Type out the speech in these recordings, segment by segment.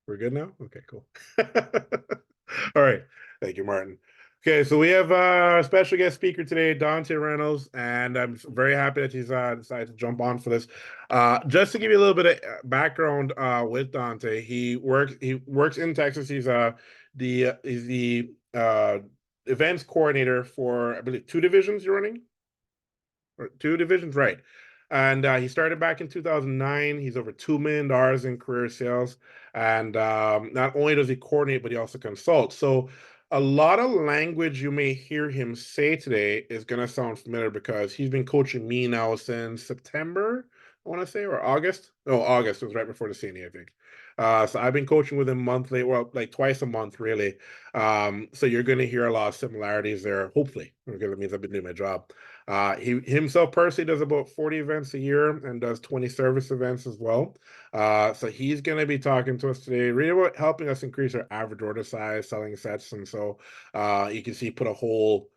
We're good now? Okay, cool. All right. Thank you, Martin. Okay, so we have a special guest speaker today, Dante Reynolds, and I'm very happy that he's decided to jump on for this. Just to give you a little bit of background with Dante, he works in Texas. He's the events coordinator for, I believe, two divisions you're running, or two divisions, right? And he started back in 2009. He's over $2 million in career sales. And not only does he coordinate, but he also consults. So a lot of language you may hear him say today is going to sound familiar because he's been coaching me now since September, I want to say, or August. No, August. It was right before the CNE, I think. So I've been coaching with him monthly, well, like twice a month, really. So you're going to hear a lot of similarities there, hopefully, because it means I've been doing my job. He himself personally does about 40 events a year and does 20 service events as well. So he's going to be talking to us today, really about helping us increase our average order size, selling sets. And so you can see, put a whole,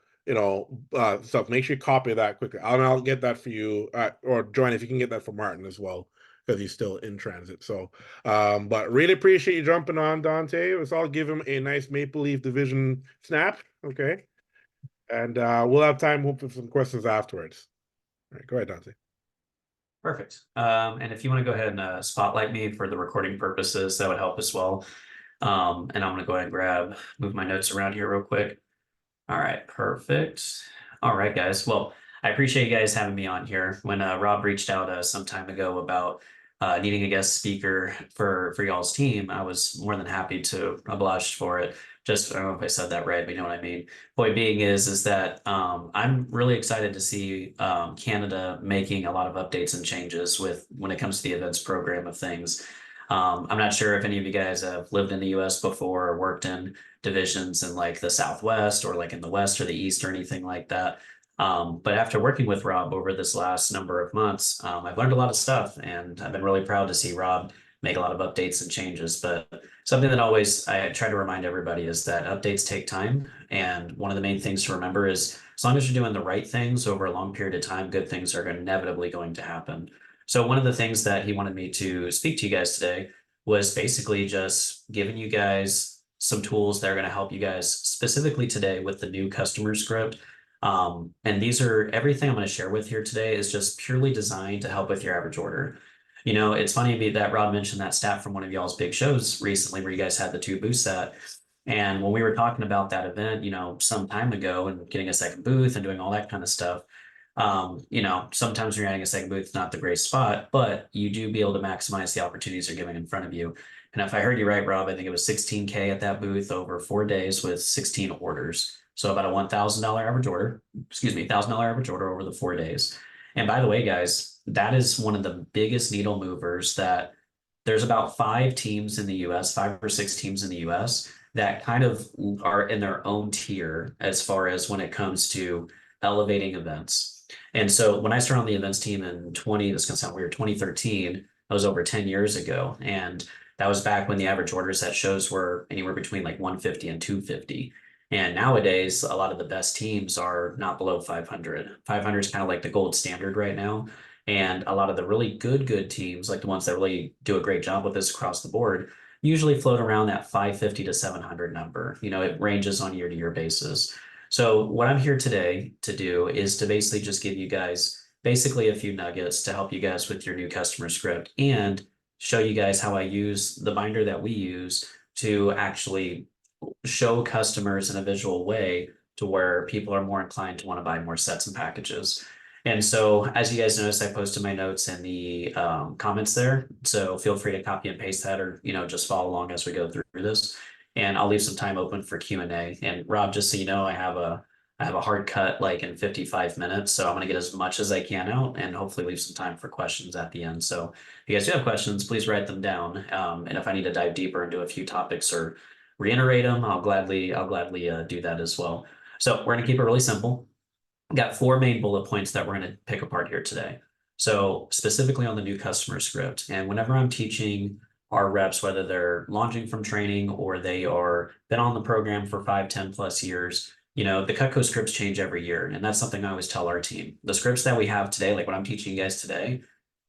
stuff. Make sure you copy that quickly. I'll get that for you, or join if you can get that for Martin as well, because he's still in transit. So, but really appreciate you jumping on, Dante. Let's all give him a nice Maple Leaf Division snap. Okay. And we'll have time for some questions afterwards. All right, go ahead, Dante. Perfect. And if you want to go ahead and spotlight me for the recording purposes, that would help as well. And I'm going to go ahead and move my notes around here real quick. All right, perfect. All right, guys. Well, I appreciate you guys having me on here. When Rob reached out some time ago about needing a guest speaker for y'all's team, I was more than happy to oblige for it. Just, I don't know if I said that right, but you know what I mean. Point being is that I'm really excited to see Canada making a lot of updates and changes with when it comes to the events program of things. I'm not sure if any of you guys have lived in the US before or worked in divisions in like the Southwest or like in the West or the East or anything like that. But after working with Rob over this last number of months, I've learned a lot of stuff, and I've been really proud to see Rob make a lot of updates and changes. But something that always I try to remind everybody is that updates take time. And one of the main things to remember is as long as you're doing the right things over a long period of time, good things are inevitably going to happen. So one of the things that he wanted me to speak to you guys today was basically just giving you guys some tools that are going to help you guys specifically today with the new customer script. And these are everything I'm going to share with here today is just purely designed to help with your average order. You know, it's funny to me that Rob mentioned that stat from one of y'all's big shows recently where you guys had the two booths at. And when we were talking about that event, you know, some time ago and getting a second booth and doing all that kind of stuff, you know, sometimes when you're adding a second booth, it's not the great spot, but you do be able to maximize the opportunities they're giving in front of you. And if I heard you right, Rob, I think it was 16K at that booth over 4 days with 16 orders. So about a $1,000 average order, excuse me, $1,000 average order over the 4 days. And by the way, guys, that is one of the biggest needle movers that there's about 5 teams in the US, 5 or 6 teams in the US that kind of are in their own tier as far as when it comes to elevating events. And so when I started on the events team in this is gonna sound weird, 2013, that was over 10 years ago. And that was back when the average orders at shows were anywhere between like 150 and 250. And nowadays, a lot of the best teams are not below 500. 500 is kind of like the gold standard right now. And a lot of the really good teams, like the ones that really do a great job with this across the board, usually float around that 550 to 700 number. You know, it ranges on year to year basis. So what I'm here today to do is to basically just give you guys basically a few nuggets to help you guys with your new customer script and show you guys how I use the binder that we use to actually show customers in a visual way to where people are more inclined to want to buy more sets and packages. And so, as you guys noticed, I posted my notes in the comments there. So feel free to copy and paste that, or just follow along as we go through this. And I'll leave some time open for Q&A. And Rob, just so you know, I have a hard cut like in 55 minutes, so I'm going to get as much as I can out, and hopefully leave some time for questions at the end. So if you guys do have questions, please write them down. And if I need to dive deeper into a few topics or reiterate them, I'll gladly do that as well. So we're going to keep it really simple. Got 4 main bullet points that we're going to pick apart here today. So specifically on the new customer script, and whenever I'm teaching our reps, whether they're launching from training or they are been on the program for 5, 10 plus years, the Cutco scripts change every year. And that's something I always tell our team. The scripts that we have today, like what I'm teaching you guys today,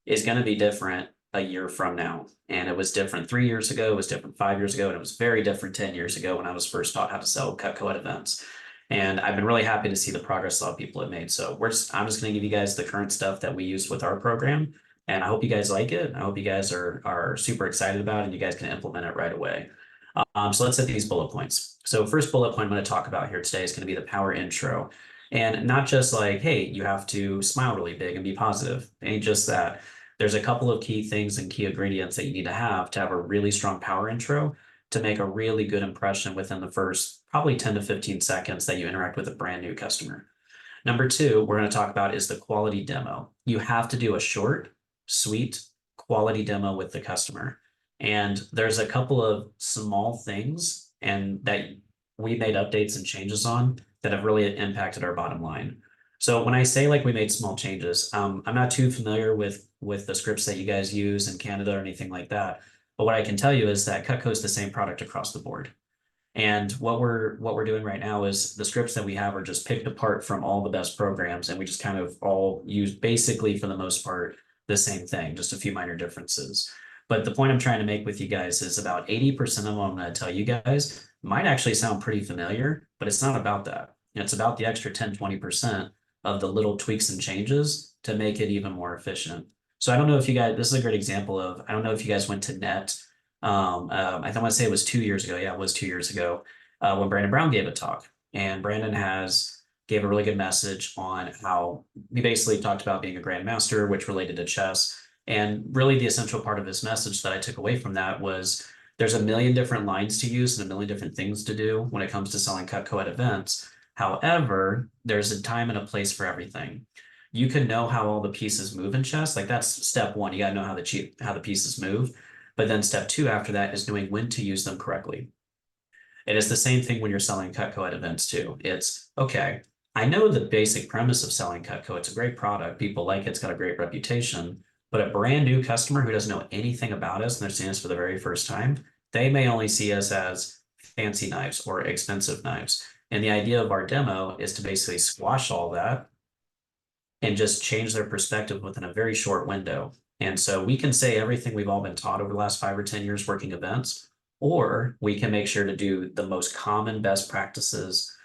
is going to be different a year from now. And it was different 3 years ago, it was different 5 years ago, and it was very different 10 years ago when I was first taught how to sell Cutco at events. And I've been really happy to see the progress a lot of people have made. So I'm just going to give you guys the current stuff that we use with our program. And I hope you guys like it. I hope you guys are super excited about it and you guys can implement it right away. So let's hit these bullet points. So first bullet point I'm going to talk about here today is going to be the power intro. And not just like, hey, you have to smile really big and be positive. It ain't just that. There's a couple of key things and key ingredients that you need to have a really strong power intro to make a really good impression within the first probably 10 to 15 seconds that you interact with a brand new customer. Number two, we're going to talk about is the quality demo. You have to do a short, sweet, quality demo with the customer. And there's a couple of small things and that we made updates and changes on that have really impacted our bottom line. So when I say like we made small changes, I'm not too familiar with the scripts that you guys use in Canada or anything like that. But what I can tell you is that Cutco is the same product across the board. And what we're doing right now is the scripts that we have are just picked apart from all the best programs, and we just kind of all use basically for the most part the same thing, just a few minor differences. But the point I'm trying to make with you guys is about 80% of what I'm going to tell you guys might actually sound pretty familiar, but it's not about that. It's about the extra 10, 20% of the little tweaks and changes to make it even more efficient. So I don't know if you guys, this is a great example of, I don't know if you guys went to Net. I want to say it was 2 years ago. Yeah, it was 2 years ago when Brandon Brown gave a talk. And Brandon gave a really good message on how we basically talked about being a grandmaster, which related to chess. And really the essential part of his message that I took away from that was there's a million different lines to use and a million different things to do when it comes to selling Cutco at events. However, there's a time and a place for everything. You can know how all the pieces move in chess. Like that's step one. You got to know how the pieces move. But then step two after that is knowing when to use them correctly. It is the same thing when you're selling Cutco at events too. It's okay. I know the basic premise of selling Cutco. It's a great product. People like it. It's got a great reputation. But a brand new customer who doesn't know anything about us and they're seeing us for the very first time, they may only see us as fancy knives or expensive knives. And the idea of our demo is to basically squash all that and just change their perspective within a very short window. And so we can say everything we've all been taught over the last 5 or 10 years working events, or we can make sure to do the most common best practices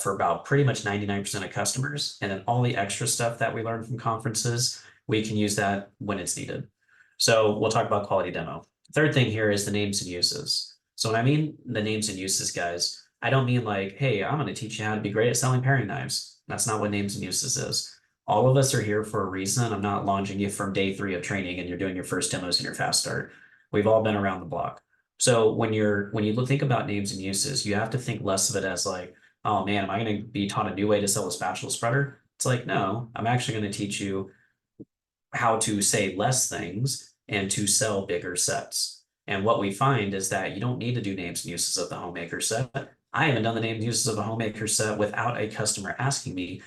for about pretty much 99% of customers. And then all the extra stuff that we learn from conferences, we can use that when it's needed. So we'll talk about quality demo. Third thing here is the names and uses. So when I mean the names and uses, guys, I don't mean like, hey, I'm going to teach you how to be great at selling paring knives. That's not what names and uses is. All of us are here for a reason. I'm not launching you from day 3 of training and you're doing your first demos in your fast start. We've all been around the block. So when you think about names and uses, you have to think less of it as like, oh man, am I going to be taught a new way to sell a spatula spreader? It's like, no, I'm actually going to teach you how to say less things and to sell bigger sets. And what we find is that you don't need to do names and uses of the homemaker set. I haven't done the names and uses of a homemaker set without a customer asking me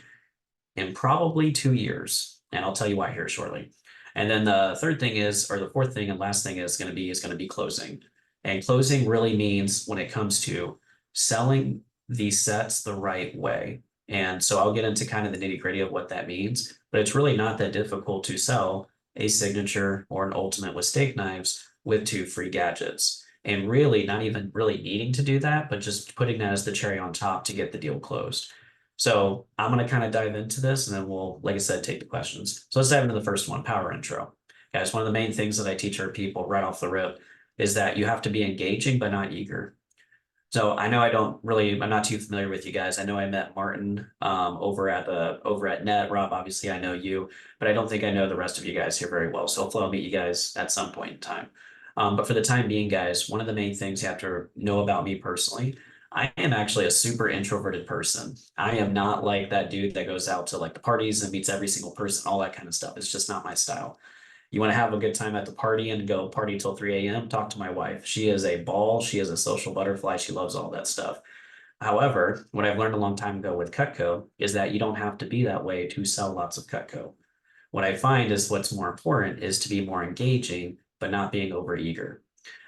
in probably 2 years. And I'll tell you why here shortly. And then the third thing is, or the fourth thing and last thing is going to be closing. And closing really means when it comes to selling these sets the right way. And so I'll get into kind of the nitty gritty of what that means, but it's really not that difficult to sell a signature or an ultimate with steak knives with 2 free gadgets. And really not even really needing to do that, but just putting that as the cherry on top to get the deal closed. So I'm going to kind of dive into this and then we'll, like I said, take the questions. So let's dive into the first one, power intro. Guys, one of the main things that I teach our people right off the rip is that you have to be engaging, but not eager. So I know I'm not too familiar with you guys. I know I met Martin over at Net. Rob, obviously I know you, but I don't think I know the rest of you guys here very well. So hopefully I'll meet you guys at some point in time. But for the time being, guys, one of the main things you have to know about me personally, I am actually a super introverted person. I am not like that dude that goes out to like the parties and meets every single person, all that kind of stuff. It's just not my style. You want to have a good time at the party and go party till 3 a.m., talk to my wife. She is a ball. She is a social butterfly. She loves all that stuff. However, what I've learned a long time ago with Cutco is that you don't have to be that way to sell lots of Cutco. What I find is what's more important is to be more engaging, but not being overeager.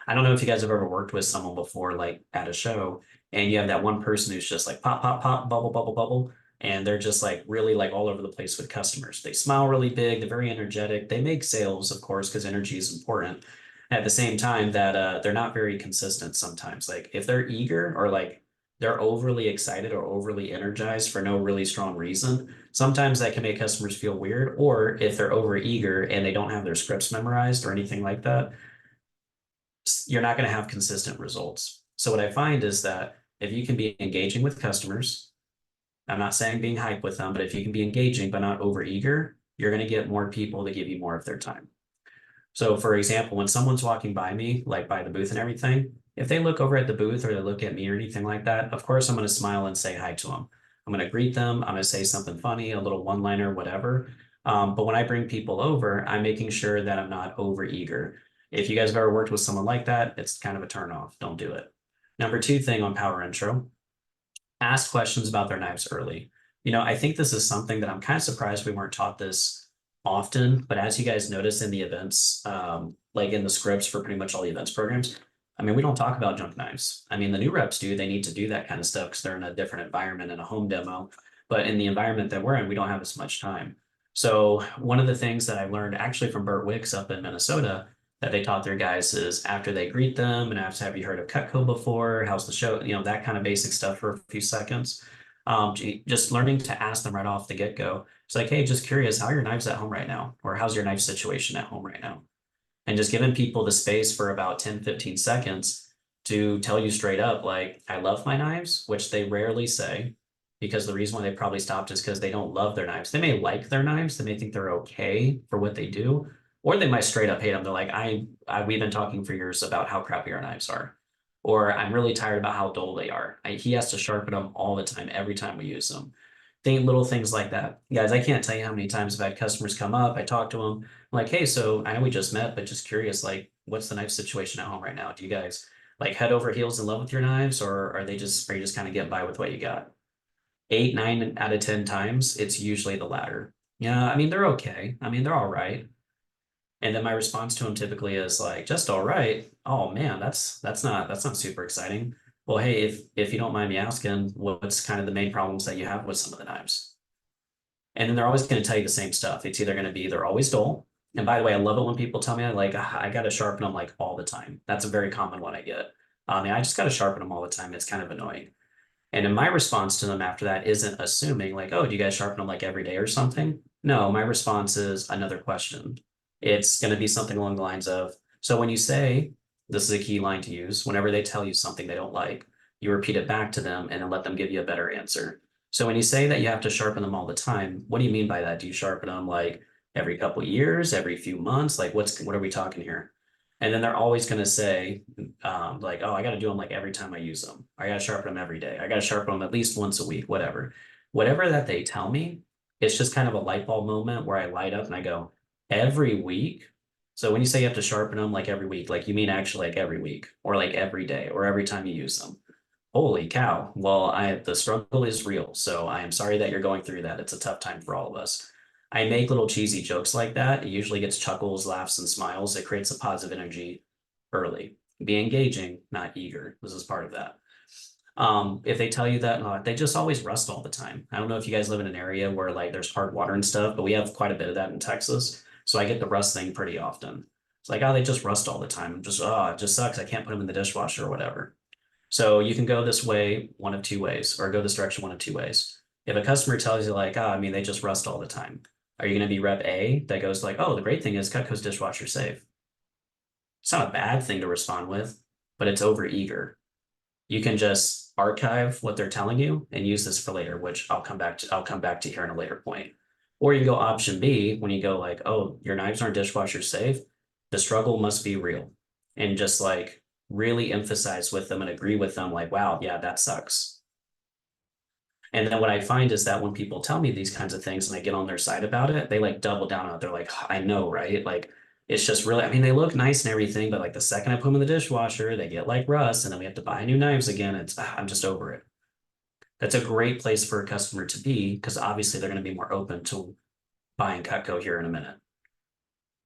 I don't know if you guys have ever worked with someone before, like at a show, and you have that one person who's just like pop, pop, pop, bubble, bubble, bubble. and they're just like really like all over the place with customers. They smile really big, they're very energetic. They make sales, of course, because energy is important. At the same time, that they're not very consistent sometimes. Like if they're eager or like they're overly excited or overly energized for no really strong reason, sometimes that can make customers feel weird. Or if they're over eager and they don't have their scripts memorized or anything like that, you're not going to have consistent results. So what I find is that if you can be engaging with customers, I'm not saying being hype with them, but if you can be engaging but not over eager, you're going to get more people to give you more of their time. So for example, when someone's walking by me, like by the booth and everything, if they look over at the booth or they look at me or anything like that, of course I'm going to smile and say hi to them. I'm going to greet them. I'm going to say something funny, a little one-liner, whatever. But when I bring people over, I'm making sure that I'm not over eager. If you guys have ever worked with someone like that, it's kind of a turn off. Don't do it. Number two thing on power intro, ask questions about their knives early. I think this is something that I'm kind of surprised we weren't taught this often, but as you guys notice in the events, like in the scripts for pretty much all the events programs, I mean, we don't talk about junk knives. I mean, the new reps do, they need to do that kind of stuff because they're in a different environment in a home demo. But in the environment that we're in, we don't have as much time. So one of the things that I learned actually from Burt Wicks up in Minnesota that they taught their guys is after they greet them and ask, have you heard of Cutco before? How's the show? That kind of basic stuff for a few seconds. Just learning to ask them right off the get-go. It's like, hey, just curious, how are your knives at home right now? Or how's your knife situation at home right now? And just giving people the space for about 10, 15 seconds to tell you straight up, like, I love my knives, which they rarely say, because the reason why they probably stopped is because they don't love their knives. They may like their knives, they may think they're okay for what they do, or they might straight up hate them. They're like, we've been talking for years about how crappy our knives are, or I'm really tired about how dull they are. He has to sharpen them all the time, every time we use them. Think little things like that. Guys, I can't tell you how many times I've had customers come up, I talk to them, I'm like, hey, so I know we just met, but just curious, like, what's the knife situation at home right now? Do you guys like head over heels in love with your knives, or are you just kind of getting by with what you got? 8, 9 out of 10 times, it's usually the latter. Yeah, I mean, they're okay. I mean, they're all right. And then my response to them typically is like, just all right. Oh man, that's not super exciting. Well, hey, if you don't mind me asking, what's kind of the main problems that you have with some of the knives? And then they're always going to tell you the same stuff. It's either going to be they're always dull. And by the way, I love it when people tell me I got to sharpen them like all the time. That's a very common one I get. I just got to sharpen them all the time. It's kind of annoying. And then my response to them after that isn't assuming like, oh, do you guys sharpen them like every day or something? No, my response is another question. It's going to be something along the lines of, so when you say, this is a key line to use, whenever they tell you something they don't like, you repeat it back to them and then let them give you a better answer. So when you say that you have to sharpen them all the time, what do you mean by that? Do you sharpen them like every couple of years, every few months? Like what are we talking here? And then they're always going to say, like, oh, I got to do them like every time I use them. I got to sharpen them every day. I got to sharpen them at least once a week, whatever. Whatever that they tell me, it's just kind of a light bulb moment where I light up and I go, every week. So when you say you have to sharpen them like every week, like you mean actually like every week or like every day or every time you use them. Holy cow. Well, the struggle is real. So I am sorry that you're going through that. It's a tough time for all of us. I make little cheesy jokes like that. It usually gets chuckles, laughs, and smiles. It creates a positive energy early. Be engaging, not eager. This is part of that. If they tell you that, they just always rust all the time. I don't know if you guys live in an area where like there's hard water and stuff, but we have quite a bit of that in Texas. So I get the rust thing pretty often. It's like, oh, they just rust all the time. Just, oh, it just sucks. I can't put them in the dishwasher or whatever. So you can go this way one of two ways, or go this direction one of two ways. If a customer tells you like, oh, I mean, they just rust all the time, are you going to be rep A that goes like, oh, the great thing is Cutco's dishwasher safe? It's not a bad thing to respond with, but it's over eager. You can just archive what they're telling you and use this for later, which I'll come back to here in a later point. Or you go option B when you go like, oh, your knives aren't dishwasher safe. The struggle must be real. And just like really emphasize with them and agree with them like, wow, yeah, that sucks. And then what I find is that when people tell me these kinds of things and I get on their side about it, they like double down on it. They're like, I know, right? Like, it's just really, I mean, they look nice and everything, but like the second I put them in the dishwasher, they get like rust and then we have to buy new knives again. I'm just over it. That's a great place for a customer to be because obviously they're going to be more open to buying Cutco here in a minute.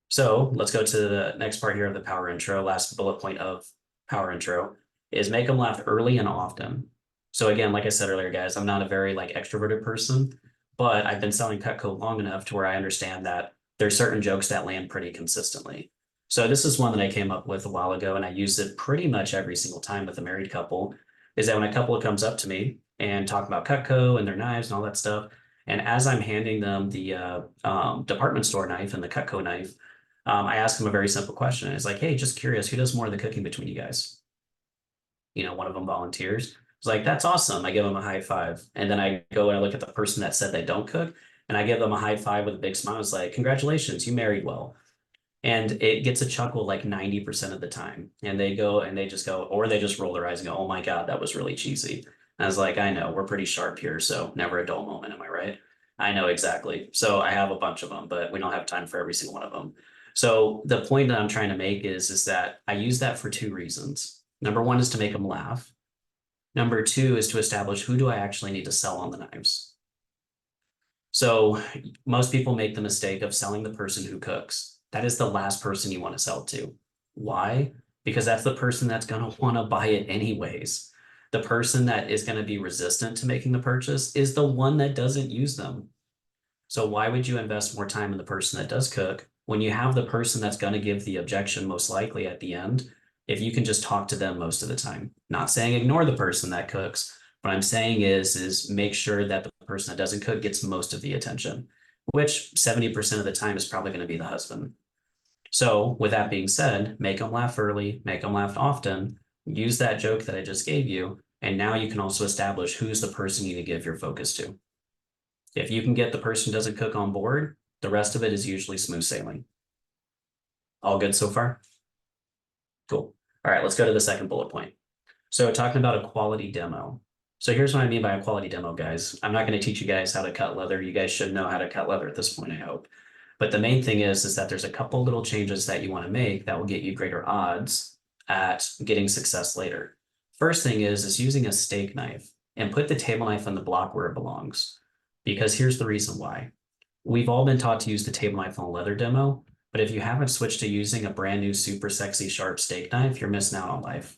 So let's go to the next part here of the power intro. Last bullet point of power intro is make them laugh early and often. So again, like I said earlier, guys, I'm not a very like extroverted person, but I've been selling Cutco long enough to where I understand that there's certain jokes that land pretty consistently. So this is one that I came up with a while ago, and I use it pretty much every single time with a married couple. Is that when a couple comes up to me and talk about Cutco and their knives and all that stuff, and as I'm handing them the department store knife and the Cutco knife, I ask them a very simple question. It's like, hey, just curious, who does more of the cooking between you guys? One of them volunteers. It's like, that's awesome. I give them a high five. And then I go and I look at the person that said they don't cook and I give them a high five with a big smile. It's like, congratulations, you married well. And it gets a chuckle like 90% of the time. And they go and they just go, or they just roll their eyes and go, oh my God, that was really cheesy. And I was like, I know, we're pretty sharp here. So never a dull moment. Am I right? I know exactly. So I have a bunch of them, but we don't have time for every single one of them. So the point that I'm trying to make is that I use that for two reasons. Number one is to make them laugh. Number two is to establish who do I actually need to sell on the knives. So most people make the mistake of selling the person who cooks. That is the last person you want to sell to. Why? Because that's the person that's going to want to buy it anyways. The person that is going to be resistant to making the purchase is the one that doesn't use them. So why would you invest more time in the person that does cook when you have the person that's going to give the objection most likely at the end? If you can just talk to them most of the time, not saying ignore the person that cooks. What I'm saying is make sure that the person that doesn't cook gets most of the attention, which 70% of the time is probably going to be the husband. So with that being said, make them laugh early, make them laugh often, use that joke that I just gave you, and now you can also establish who's the person you need to give your focus to. If you can get the person who doesn't cook on board, the rest of it is usually smooth sailing. All good so far? Cool. All right, let's go to the second bullet point. So talking about a quality demo. So here's what I mean by a quality demo, guys. I'm not going to teach you guys how to cut leather. You guys should know how to cut leather at this point, I hope. But the main thing is that there's a couple little changes that you want to make that will get you greater odds at getting success later. First thing is using a steak knife and put the table knife on the block where it belongs. Because here's the reason why. We've all been taught to use the table knife on a leather demo, but if you haven't switched to using a brand new super sexy sharp steak knife, you're missing out on life.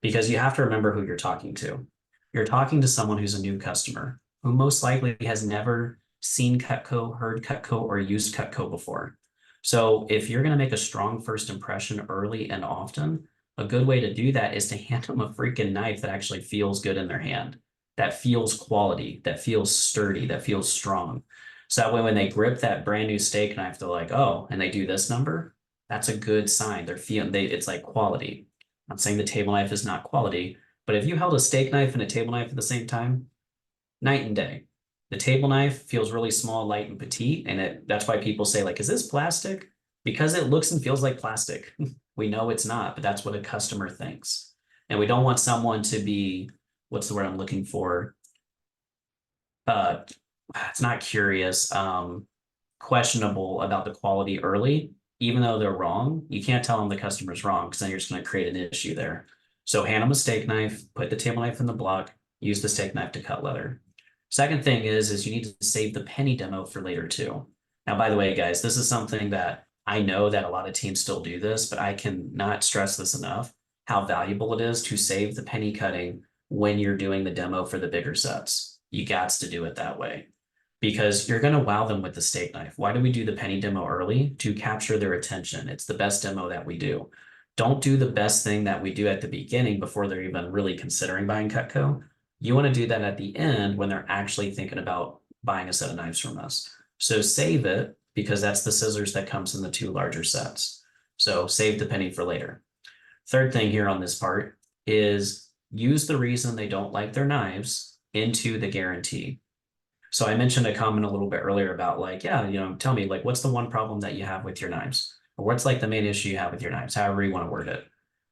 Because you have to remember who you're talking to. You're talking to someone who's a new customer who most likely has never seen Cutco, heard Cutco, or used Cutco before. So if you're going to make a strong first impression early and often, a good way to do that is to hand them a freaking knife that actually feels good in their hand, that feels quality, that feels sturdy, that feels strong. So that way, when they grip that brand new steak knife, they're like, oh, and they do this number, that's a good sign. They're feeling it's like quality. I'm saying the table knife is not quality, but if you held a steak knife and a table knife at the same time, night and day. The table knife feels really small, light, and petite, and that's why people say, like, is this plastic? Because it looks and feels like plastic. We know it's not, but that's what a customer thinks. And we don't want someone to be, what's the word I'm looking for? Uh, it's not curious, questionable about the quality early, even though they're wrong. You can't tell them the customer's wrong because then you're just going to create an issue there. So hand them a steak knife, put the table knife in the block, use the steak knife to cut leather. Second thing is you need to save the penny demo for later too. Now, by the way, guys, this is something that I know that a lot of teams still do this, but I cannot stress this enough, how valuable it is to save the penny cutting when you're doing the demo for the bigger sets. You got to do it that way because you're going to wow them with the steak knife. Why do we do the penny demo early? To capture their attention. It's the best demo that we do. Don't do the best thing that we do at the beginning before they're even really considering buying Cutco. You want to do that at the end when they're actually thinking about buying a set of knives from us. So save it because that's the scissors that comes in the two larger sets. So save the penny for later. Third thing here on this part is use the reason they don't like their knives into the guarantee. So I mentioned a comment a little bit earlier about like, yeah, tell me like, what's the one problem that you have with your knives? Or what's like the main issue you have with your knives, however you want to word it.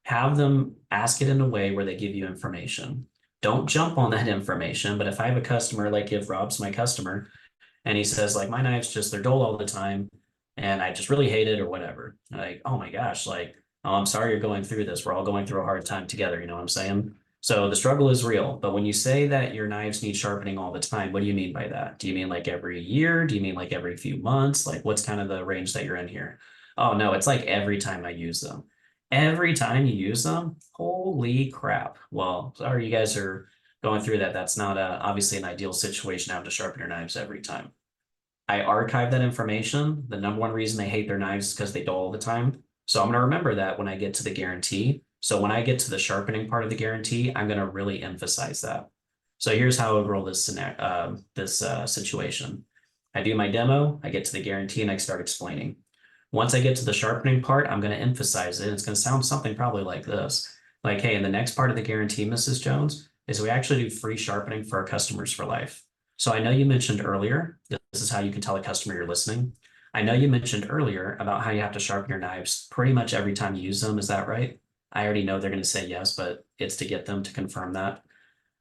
Have them ask it in a way where they give you information. Don't jump on that information. But if I have a customer, like if Rob's my customer and he says like, my knives just, they're dull all the time and I just really hate it or whatever. Like, oh my gosh, like, oh, I'm sorry you're going through this. We're all going through a hard time together. You know what I'm saying? So the struggle is real, but when you say that your knives need sharpening all the time, what do you mean by that? Do you mean like every year? Do you mean like every few months? Like what's kind of the range that you're in here? Oh no, it's like every time I use them. Every time you use them, holy crap. Well, sorry, you guys are going through that, that's not obviously an ideal situation to have to sharpen your knives every time. I archive that information. The number one reason they hate their knives is because they dull all the time. So I'm going to remember that when I get to the guarantee. So when I get to the sharpening part of the guarantee, I'm going to really emphasize that. So here's how I would roll this situation. I do my demo, I get to the guarantee, and I start explaining. Once I get to the sharpening part, I'm going to emphasize it. It's going to sound something probably like this. Like, hey, in the next part of the guarantee, Mrs. Jones, is we actually do free sharpening for our customers for life. So I know you mentioned earlier, this is how you can tell a customer you're listening. I know you mentioned earlier about how you have to sharpen your knives pretty much every time you use them. Is that right? I already know they're going to say yes, but it's to get them to confirm that.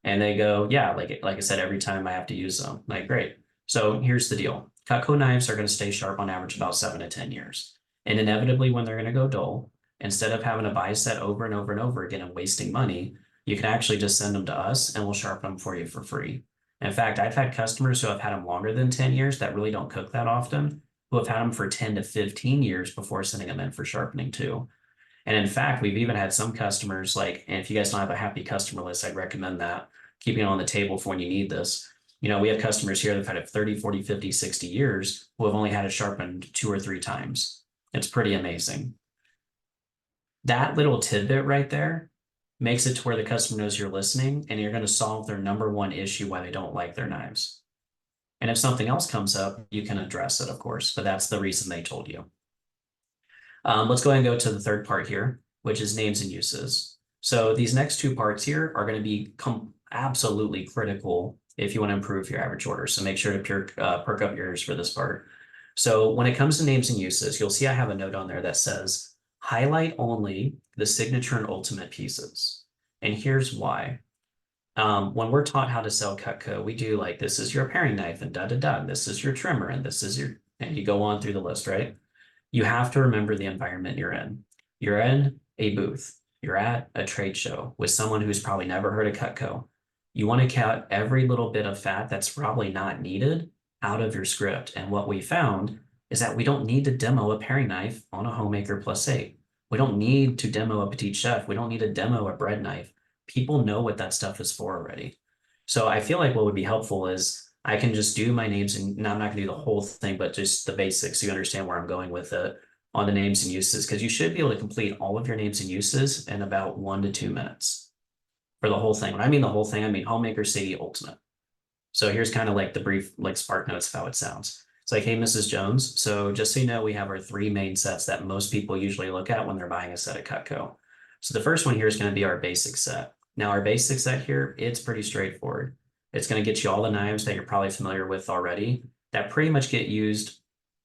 And they go, yeah, like I said, every time I have to use them. Like, great. So here's the deal. Cutco knives are going to stay sharp on average about 7 to 10 years. And inevitably, when they're going to go dull, instead of having to buy a set over and over and over again and wasting money, you can actually just send them to us and we'll sharpen them for you for free. In fact, I've had customers who have had them longer than 10 years that really don't cook that often, who have had them for 10 to 15 years before sending them in for sharpening too. And in fact, we've even had some customers like, and if you guys don't have a happy customer list, I'd recommend that. Keeping it on the table for when you need this. You know, we have customers here that have had it 30, 40, 50, 60 years who have only had it sharpened 2 or 3 times. It's pretty amazing. That little tidbit right there makes it to where the customer knows you're listening and you're going to solve their number one issue why they don't like their knives. And if something else comes up, you can address it, of course, but that's the reason they told you. Let's go ahead and go to the third part here, which is names and uses. So these next 2 parts here are going to be absolutely critical if you want to improve your average order. So make sure to perk up your ears for this part. So when it comes to names and uses, you'll see I have a note on there that says, highlight only the signature and ultimate pieces. And here's why. When we're taught how to sell Cutco, we do like, this is your paring knife and da-da-da, this is your trimmer and this is your, and you go on through the list, right? You have to remember the environment you're in. You're in a booth. You're at a trade show with someone who's probably never heard of Cutco. You want to cut every little bit of fat that's probably not needed out of your script. And what we found is that we don't need to demo a paring knife on a Homemaker Plus 8. We don't need to demo a Petite Chef. We don't need to demo a bread knife. People know what that stuff is for already. So I feel like what would be helpful is I can just do my names, and I'm not going to do the whole thing, but just the basics so you understand where I'm going with it on the names and uses, because you should be able to complete all of your names and uses in about 1 to 2 minutes for the whole thing. When I mean the whole thing, I mean Homemaker City Ultimate. So here's kind of like the brief, like spark notes of how it sounds. It's like, hey, Mrs. Jones. So just so you know, we have our 3 main sets that most people usually look at when they're buying a set at Cutco. So the first one here is going to be our basic set. Now our basic set here, it's pretty straightforward. It's going to get you all the knives that you're probably familiar with already that pretty much get used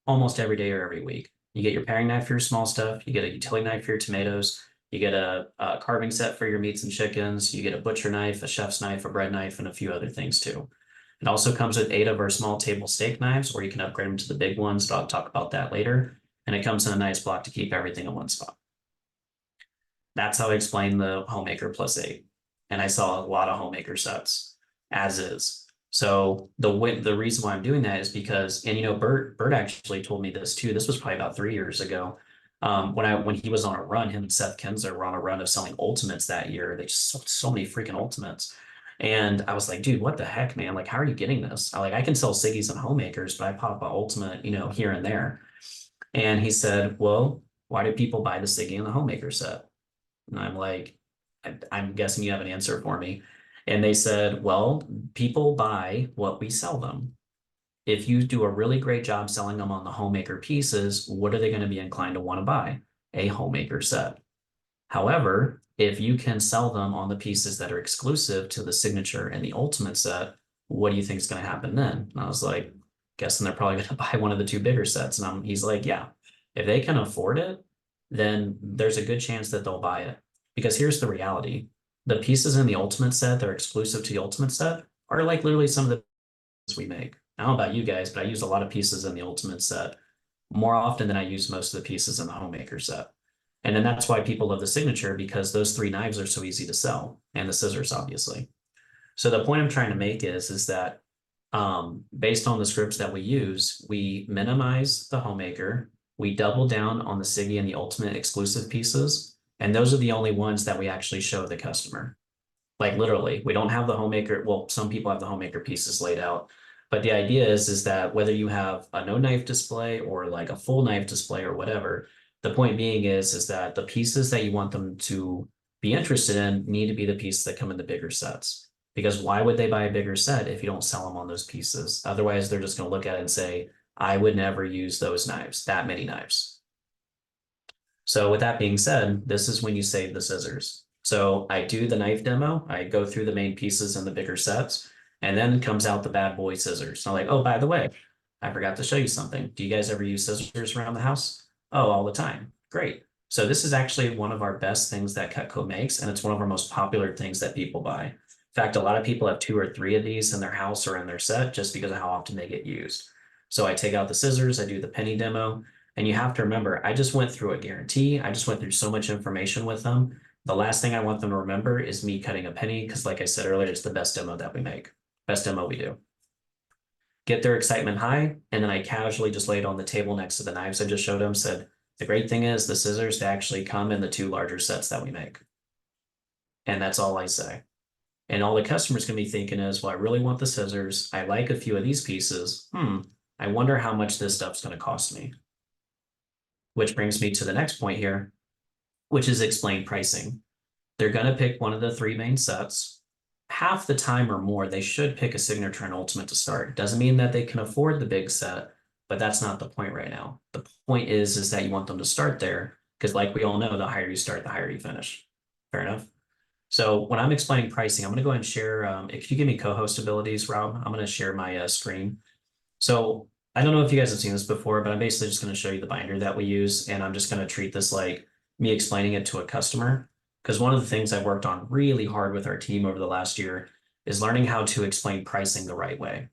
almost every day or every week. You get your paring knife for your small stuff. You get a utility knife for your tomatoes. You get a carving set for your meats and chickens. You get a butcher knife, a chef's knife, a bread knife, and a few other things too. It also comes with 8 of our small table steak knives, or you can upgrade them to the big ones, but I'll talk about that later. And it comes in a nice block to keep everything in one spot. That's how I explain the Homemaker Plus 8. And I saw a lot of Homemaker sets as is. So the reason why I'm doing that is because, and you know, Bert actually told me this too. This was probably about 3 years ago. When he was on a run, him and Seth Kinsler were on a run of selling ultimates that year. They just sold so many freaking ultimates. And I was like, dude, what the heck, man? Like, how are you getting this? I can sell Siggies and Homemakers, but I pop an ultimate, you know, here and there. And he said, well, why do people buy the Siggy and the Homemaker set? And I'm like, I'm guessing you have an answer for me. And they said, well, people buy what we sell them. If you do a really great job selling them on the Homemaker pieces, what are they going to be inclined to want to buy? A Homemaker set. However, if you can sell them on the pieces that are exclusive to the Signature and the Ultimate set, what do you think is going to happen then? And I was like, guessing they're probably going to buy one of the 2 bigger sets. And he's like, yeah, if they can afford it, then there's a good chance that they'll buy it. Because here's the reality. The pieces in the Ultimate set that are exclusive to the Ultimate set are like literally some of the we make. I don't know about you guys, but I use a lot of pieces in the Ultimate set more often than I use most of the pieces in the Homemaker set. And then that's why people love the Signature, because those 3 knives are so easy to sell, and the scissors, obviously. So the point I'm trying to make is that based on the scripts that we use, we minimize the Homemaker, we double down on the Siggy and the Ultimate exclusive pieces, and those are the only ones that we actually show the customer. Like literally, we don't have the homemaker. Well, some people have the homemaker pieces laid out, but the idea is that whether you have a no knife display or like a full knife display or whatever, the point being is that the pieces that you want them to be interested in need to be the pieces that come in the bigger sets. Because why would they buy a bigger set if you don't sell them on those pieces? Otherwise, they're just going to look at it and say, I would never use those knives, that many knives. So with that being said, this is when you save the scissors. So I do the knife demo, I go through the main pieces in the bigger sets, and then comes out the bad boy scissors. So I'm like, oh, by the way, I forgot to show you something. Do you guys ever use scissors around the house? Oh, all the time. Great. So this is actually one of our best things that Cutco makes, and it's one of our most popular things that people buy. In fact, a lot of people have 2 or 3 of these in their house or in their set just because of how often they get used. So I take out the scissors, I do the penny demo, and you have to remember, I just went through a guarantee. I just went through so much information with them. The last thing I want them to remember is me cutting a penny, because like I said earlier, it's the best demo that we make. Best demo we do. Get their excitement high, and then I casually just laid on the table next to the knives I just showed them, said, the great thing is the scissors, they actually come in the 2 larger sets that we make. And that's all I say. And all the customer's gonna be thinking is, well, I really want the scissors. I like a few of these pieces. I wonder how much this stuff's gonna cost me. Which brings me to the next point here, which is explain pricing. They're going to pick one of the 3 main sets. Half the time or more, they should pick a signature and ultimate to start. Doesn't mean that they can afford the big set, but that's not the point right now. The point is that you want them to start there, because like we all know, the higher you start, the higher you finish. Fair enough. So when I'm explaining pricing, I'm going to go ahead and share, if you give me co-host abilities, Rob, I'm going to share my screen. So I don't know if you guys have seen this before, but I'm basically just going to show you the binder that we use. And I'm just going to treat this like me explaining it to a customer. Because one of the things I've worked on really hard with our team over the last year is learning how to explain pricing the right way.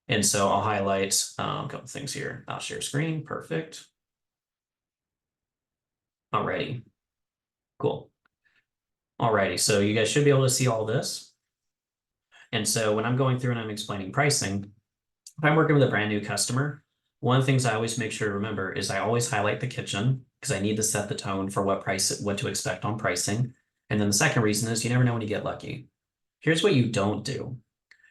And so I'll highlight a couple things here. I'll share screen. Perfect. Alrighty. Cool. Alrighty. So you guys should be able to see all this. And so when I'm going through and I'm explaining pricing, if I'm working with a brand new customer, one of the things I always make sure to remember is I always highlight the kitchen, because I need to set the tone for what to expect on pricing. And then the second reason is you never know when you get lucky. Here's what you don't do.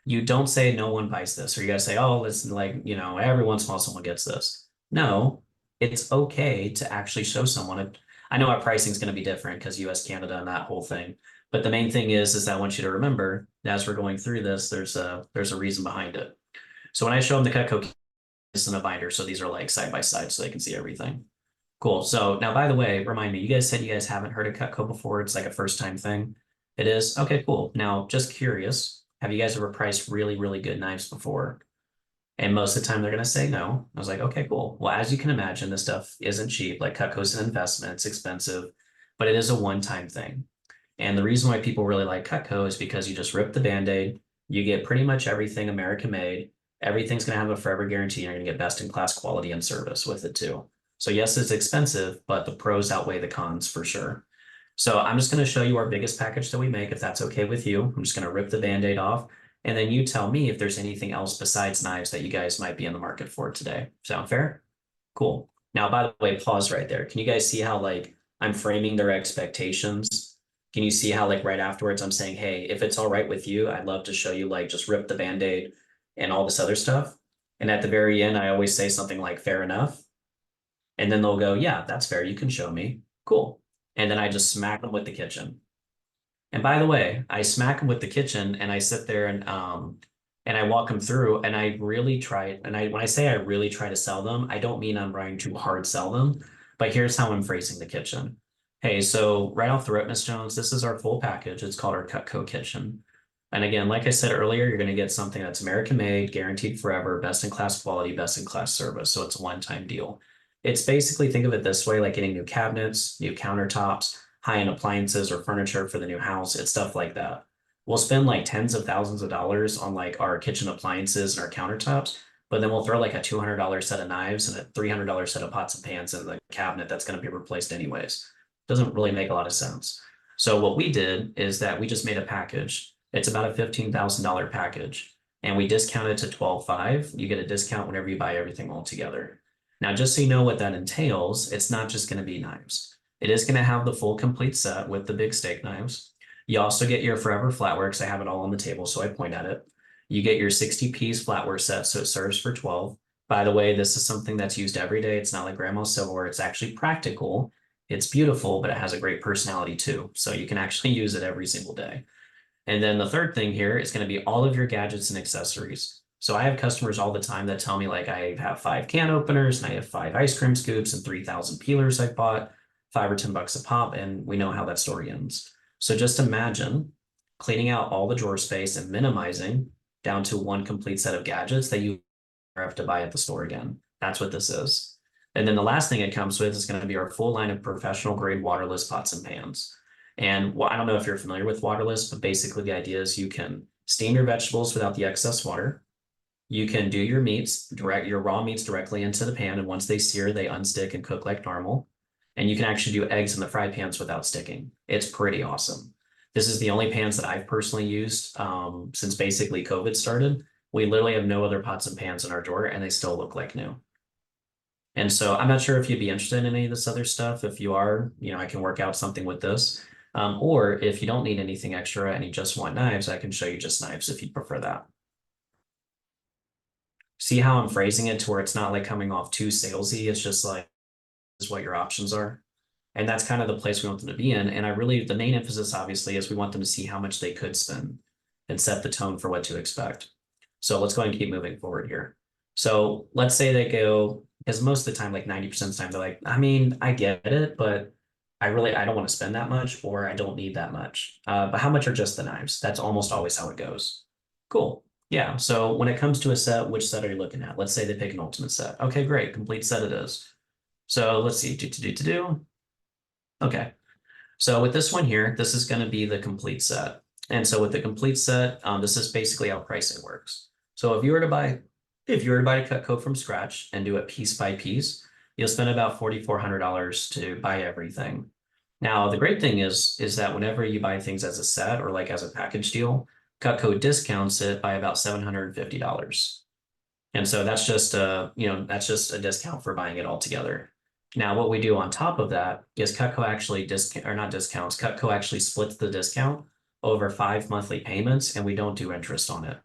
You don't say no one buys this, or you gotta say, oh, listen, like, every once in a while someone gets this. No, it's okay to actually show someone it. I know our pricing is going to be different because US, Canada, and that whole thing. But the main thing is that I want you to remember, as we're going through this, there's a reason behind it. So when I show them the Cutco is in a binder, so these are like side by side so they can see everything. Cool. So now, by the way, remind me, you guys said you guys haven't heard of Cutco before. It's like a first time thing. It is? Okay, cool. Now, just curious, have you guys ever priced really, really good knives before? And most of the time they're going to say no. I was like, okay, cool. Well, as you can imagine, this stuff isn't cheap. Like Cutco's an investment, it's expensive, but it is a one-time thing. And the reason why people really like Cutco is because you just rip the Band-Aid, you get pretty much everything American made. Everything's going to have a forever guarantee. And you're going to get best in class quality and service with it too. So yes, it's expensive, but the pros outweigh the cons for sure. So I'm just going to show you our biggest package that we make, if that's okay with you. I'm just going to rip the Band-Aid off. And then you tell me if there's anything else besides knives that you guys might be in the market for today. Sound fair? Cool. Now, by the way, pause right there. Can you guys see how like I'm framing their expectations? Can you see how like right afterwards I'm saying, hey, if it's all right with you, I'd love to show you like just rip the Band-Aid and all this other stuff. And at the very end, I always say something like fair enough. And then they'll go, yeah, that's fair. You can show me. Cool. And then I just smack them with the kitchen. And by the way, I smack them with the kitchen and I sit there and I walk them through and I really try. And when I say I really try to sell them, I don't mean I'm trying to hard sell them, but here's how I'm phrasing the kitchen. Hey, so right off the rip, Miss Jones, this is our full package. It's called our Cutco kitchen. And again, like I said earlier, you're going to get something that's American made, guaranteed forever, best in class quality, best in class service. So it's a one-time deal. It's basically, think of it this way, like getting new cabinets, new countertops, high-end appliances or furniture for the new house. It's stuff like that. We'll spend like tens of thousands of dollars on like our kitchen appliances and our countertops, but then we'll throw like a $200 set of knives and a $300 set of pots and pans in the cabinet that's going to be replaced anyways. Doesn't really make a lot of sense. So what we did is that we just made a package. It's about a $15,000 package and we discounted to 12,500. You get a discount whenever you buy everything all together. Now, just so you know what that entails, it's not just going to be knives. It is going to have the full complete set with the big steak knives. You also get your forever flatware because I have it all on the table, so I point at it. You get your 60-piece flatware set, so it serves for 12. By the way, this is something that's used every day. It's not like grandma's silverware. It's actually practical. It's beautiful, but it has a great personality too. So you can actually use it every single day. And then the third thing here is going to be all of your gadgets and accessories. So I have customers all the time that tell me like I have 5 can openers and I have 5 ice cream scoops and 3,000 peelers I bought, 5 or 10 bucks a pop, and we know how that story ends. So just imagine cleaning out all the drawer space and minimizing down to one complete set of gadgets that you have to buy at the store again. That's what this is. And then the last thing it comes with is going to be our full line of professional grade waterless pots and pans. And I don't know if you're familiar with waterless, but basically the idea is you can steam your vegetables without the excess water. You can do your meats, your raw meats directly into the pan. And once they sear, they unstick and cook like normal. And you can actually do eggs in the fry pans without sticking. It's pretty awesome. This is the only pans that I've personally used since basically COVID started. We literally have no other pots and pans in our drawer and they still look like new. And so I'm not sure if you'd be interested in any of this other stuff. If you are, I can work out something with this. Or if you don't need anything extra and you just want knives, I can show you just knives if you prefer that. See how I'm phrasing it to where it's not like coming off too salesy. It's just like, this is what your options are. And that's kind of the place we want them to be in. And the main emphasis obviously is we want them to see how much they could spend and set the tone for what to expect. So let's go ahead and keep moving forward here. So let's say they go, because most of the time, like 90% of the time, they're like, I mean, I get it, but I don't want to spend that much or I don't need that much. But how much are just the knives? That's almost always how it goes. Cool. Yeah. So when it comes to a set, which set are you looking at? Let's say they pick an ultimate set. Okay, great. Complete set it is. So let's see. Okay. So with this one here, this is going to be the complete set. And so with the complete set, this is basically how pricing works. So if you were to buy a Cutco from scratch and do it piece by piece, you'll spend about $4,400 to buy everything. Now, the great thing is that whenever you buy things as a set or like as a package deal, Cutco discounts it by about $750. And so that's just a discount for buying it all together. Now, what we do on top of that is Cutco actually Cutco actually splits the discount over 5 monthly payments, and we don't do interest on it.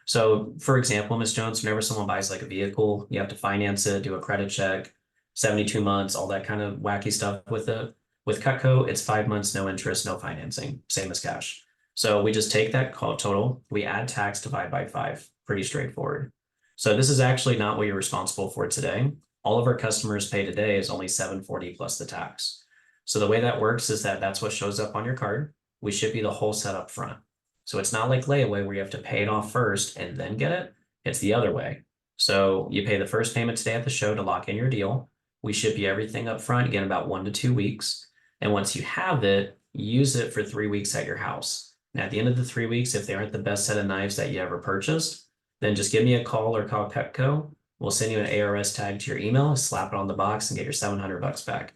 So, for example, Ms. Jones, whenever someone buys like a vehicle, you have to finance it, do a credit check, 72 months, all that kind of wacky stuff with it. With Cutco, it's 5 months, no interest, no financing, same as cash. So we just take that total, we add tax, divide by 5. Pretty straightforward. So this is actually not what you're responsible for today. All of our customers pay today is only $740 plus the tax. So the way that works is that that's what shows up on your card. We ship you the whole set up front. So it's not like layaway where you have to pay it off first and then get it. It's the other way. So you pay the first payment today at the show to lock in your deal. We ship you everything up front, again, about 1 to 2 weeks. And once you have it, use it for 3 weeks at your house. And at the end of the 3 weeks, if they aren't the best set of knives that you ever purchased, then just give me a call or call Cutco. We'll send you an ARS tag to your email, slap it on the box, and get your $700 back.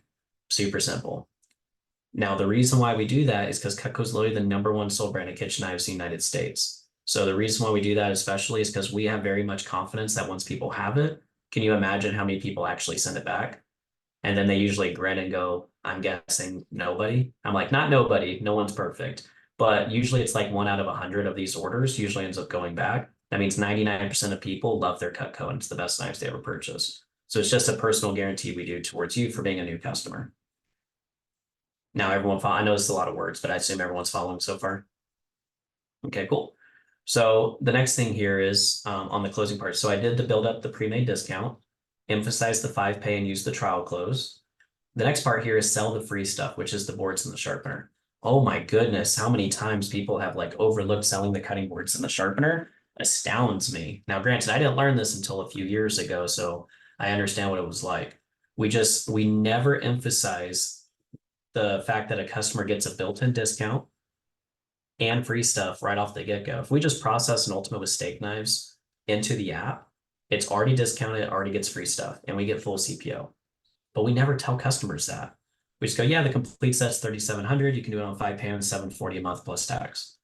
Super simple. Now, the reason why we do that is because Cutco is literally the #1 sold brand of kitchen knives in the United States. So the reason why we do that especially is because we have very much confidence that once people have it, can you imagine how many people actually send it back? And then they usually grin and go, I'm guessing nobody. I'm like, not nobody, no one's perfect. But usually it's like 1 out of 100 of these orders usually ends up going back. That means 99% of people love their Cutco and it's the best knives they ever purchase. So it's just a personal guarantee we do towards you for being a new customer. Now I know it's a lot of words, but I assume everyone's following so far. Okay, cool. So the next thing here is on the closing part. So I did the build up the pre-made discount, emphasize the 5 pay and use the trial close. The next part here is sell the free stuff, which is the boards and the sharpener. Oh my goodness, how many times people have like overlooked selling the cutting boards and the sharpener astounds me. Now, granted, I didn't learn this until a few years ago, so I understand what it was like. We never emphasize the fact that a customer gets a built-in discount and free stuff right off the get-go. If we just process an Ultimate with steak knives into the app, it's already discounted, already gets free stuff, and we get full CPO. But we never tell customers that. We just go, yeah, the complete set's $3,700. You can do it on 5 payments, $740 a month plus tax.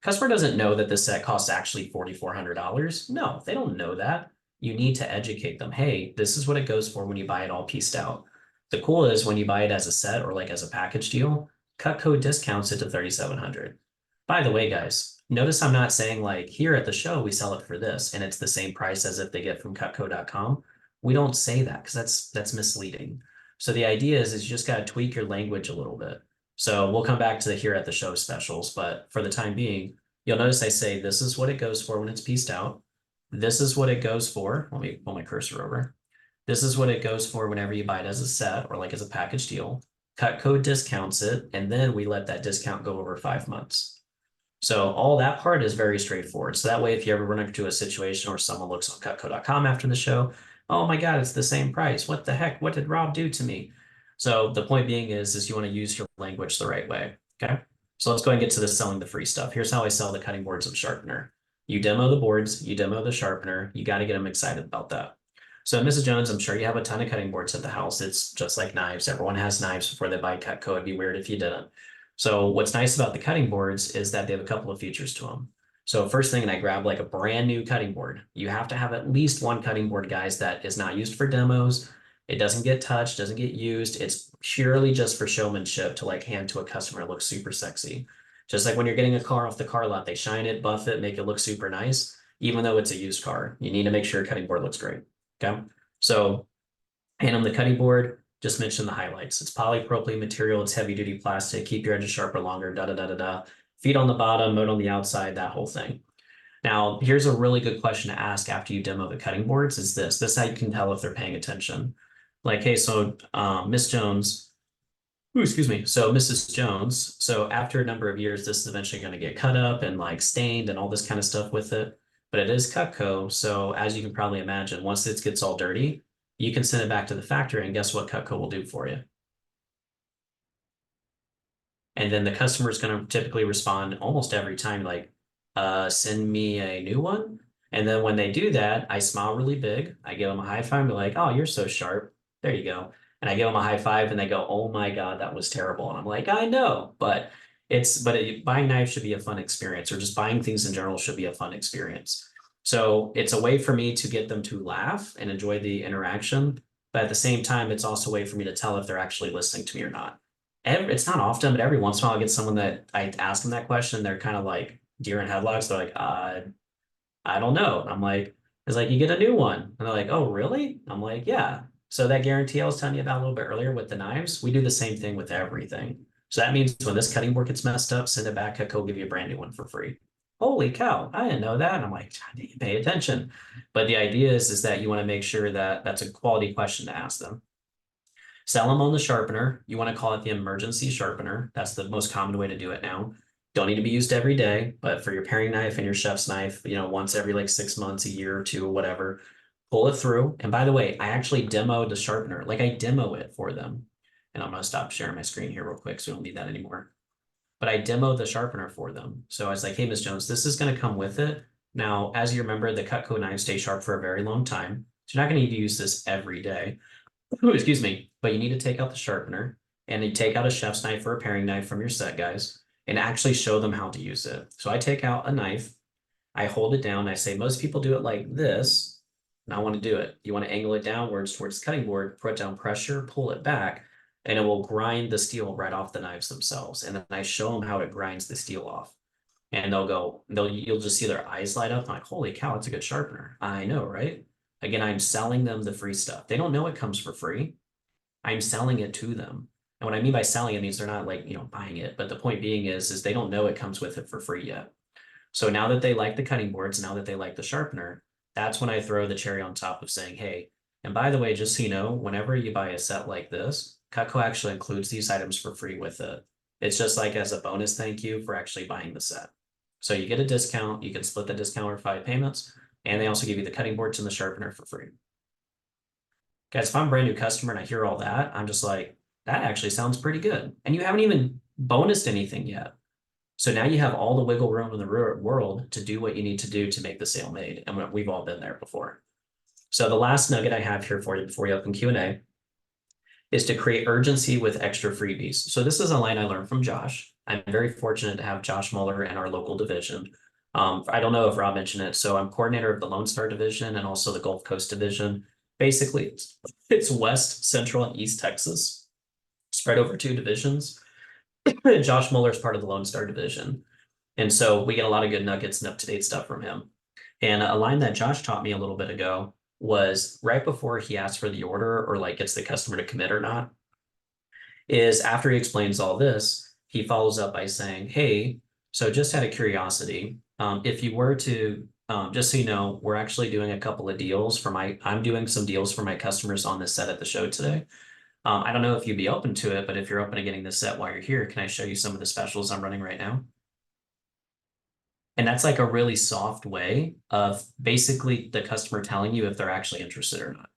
Customer doesn't know that this set costs actually $4,400. No, they don't know that. You need to educate them. Hey, this is what it goes for when you buy it all pieced out. The cool is when you buy it as a set or like as a package deal, Cutco discounts it to 3,700. By the way, guys, notice I'm not saying like here at the show we sell it for this and it's the same price as if they get from cutco.com. We don't say that because that's misleading. So the idea is you just got to tweak your language a little bit. So we'll come back to the here at the show specials, but for the time being, you'll notice I say this is what it goes for when it's pieced out. This is what it goes for. Let me pull my cursor over. This is what it goes for whenever you buy it as a set or like as a package deal. Cutco discounts it, and then we let that discount go over 5 months. So all that part is very straightforward. So that way, if you ever run into a situation where someone looks on cutco.com after the show, oh my God, it's the same price. What the heck? What did Rob do to me? So the point being is you want to use your language the right way. Okay. So let's go and get to the selling the free stuff. Here's how I sell the cutting boards and sharpener. You demo the boards, you demo the sharpener, you got to get them excited about that. So Mrs. Jones, I'm sure you have a ton of cutting boards at the house. It's just like knives. Everyone has knives before they buy Cutco. It'd be weird if you didn't. So what's nice about the cutting boards is that they have a couple of features to them. So first thing, and I grab like a brand new cutting board. You have to have at least one cutting board, guys, that is not used for demos. It doesn't get touched, doesn't get used. It's purely just for showmanship to like hand to a customer. It looks super sexy. Just like when you're getting a car off the car lot, they shine it, buff it, make it look super nice. Even though it's a used car, you need to make sure your cutting board looks great. Okay. So hand them the cutting board, just mention the highlights. It's polypropylene material, it's heavy duty plastic, keep your edges sharper longer, da da da da da. Feet on the bottom, mode on the outside, that whole thing. Now, here's a really good question to ask after you demo the cutting boards is this. This is how you can tell if they're paying attention. Like, hey, so Miss Jones, ooh, excuse me. So Mrs. Jones, so after a number of years, this is eventually going to get cut up and like stained and all this kind of stuff with it. But it is Cutco. So as you can probably imagine, once it gets all dirty, you can send it back to the factory and guess what Cutco will do for you? And then the customer is going to typically respond almost every time, like, send me a new one. And then when they do that, I smile really big. I give them a high five and be like, oh, you're so sharp. There you go. And I give them a high five and they go, oh my God, that was terrible. And I'm like, I know, but buying knives should be a fun experience, or just buying things in general should be a fun experience. So it's a way for me to get them to laugh and enjoy the interaction. But at the same time, it's also a way for me to tell if they're actually listening to me or not. It's not often, but every once in a while I get someone that I ask them that question. They're kind of like deer in headlights. They're like, I don't know. I'm like, it's like you get a new one. And they're like, oh, really? I'm like, yeah. So that guarantee I was telling you about a little bit earlier with the knives, we do the same thing with everything. So that means when this cutting board gets messed up, send it back. Cutco will give you a brand new one for free. Holy cow, I didn't know that. And I'm like, I didn't pay attention. But the idea is that you want to make sure that that's a quality question to ask them. Sell them on the sharpener. You want to call it the emergency sharpener. That's the most common way to do it now. Don't need to be used every day, but for your paring knife and your chef's knife, once every like 6 months, a year or two, or whatever, pull it through. And by the way, I actually demoed the sharpener. Like I demo it for them. And I'm going to stop sharing my screen here real quick so we don't need that anymore. But I demoed the sharpener for them. So I was like, hey, Ms. Jones, this is going to come with it. Now, as you remember, the Cutco knives stay sharp for a very long time. So you're not going to need to use this every day. Ooh, excuse me, but you need to take out the sharpener and you take out a chef's knife or a paring knife from your set, guys, and actually show them how to use it. So I take out a knife, I hold it down, I say, most people do it like this, and I want to do it. You want to angle it downwards towards the cutting board, put down pressure, pull it back, and it will grind the steel right off the knives themselves. And then I show them how it grinds the steel off. And you'll just see their eyes light up. I'm like, holy cow, it's a good sharpener. I know, right? Again, I'm selling them the free stuff. They don't know it comes for free. I'm selling it to them. And what I mean by selling it means they're not like, buying it. But the point being is they don't know it comes with it for free yet. So now that they like the cutting boards, now that they like the sharpener, that's when I throw the cherry on top of saying, hey, and by the way, just so you know, whenever you buy a set like this, Cutco actually includes these items for free with it. It's just like as a bonus thank you for actually buying the set. So you get a discount, you can split the discount over 5 payments, and they also give you the cutting boards and the sharpener for free. Guys, if I'm a brand new customer and I hear all that, I'm just like, that actually sounds pretty good. And you haven't even bonused anything yet. So now you have all the wiggle room in the world to do what you need to do to make the sale made. And we've all been there before. So the last nugget I have here for you before you open Q&A is to create urgency with extra freebies. So this is a line I learned from Josh. I'm very fortunate to have Josh Muller in our local division. I don't know if Rob mentioned it. So I'm coordinator of the Lone Star division and also the Gulf Coast division. Basically, it's West, Central, and East Texas, spread over 2 divisions. Josh Mueller is part of the Lone Star division. And so we get a lot of good nuggets and up-to-date stuff from him. And a line that Josh taught me a little bit ago was right before he asks for the order or like gets the customer to commit or not, is after he explains all this, he follows up by saying, hey, so just out of curiosity, if you were to, just so you know, we're actually doing a couple of deals for I'm doing some deals for my customers on this set at the show today. I don't know if you'd be open to it, but if you're open to getting this set while you're here, can I show you some of the specials I'm running right now? And that's like a really soft way of basically the customer telling you if they're actually interested or not.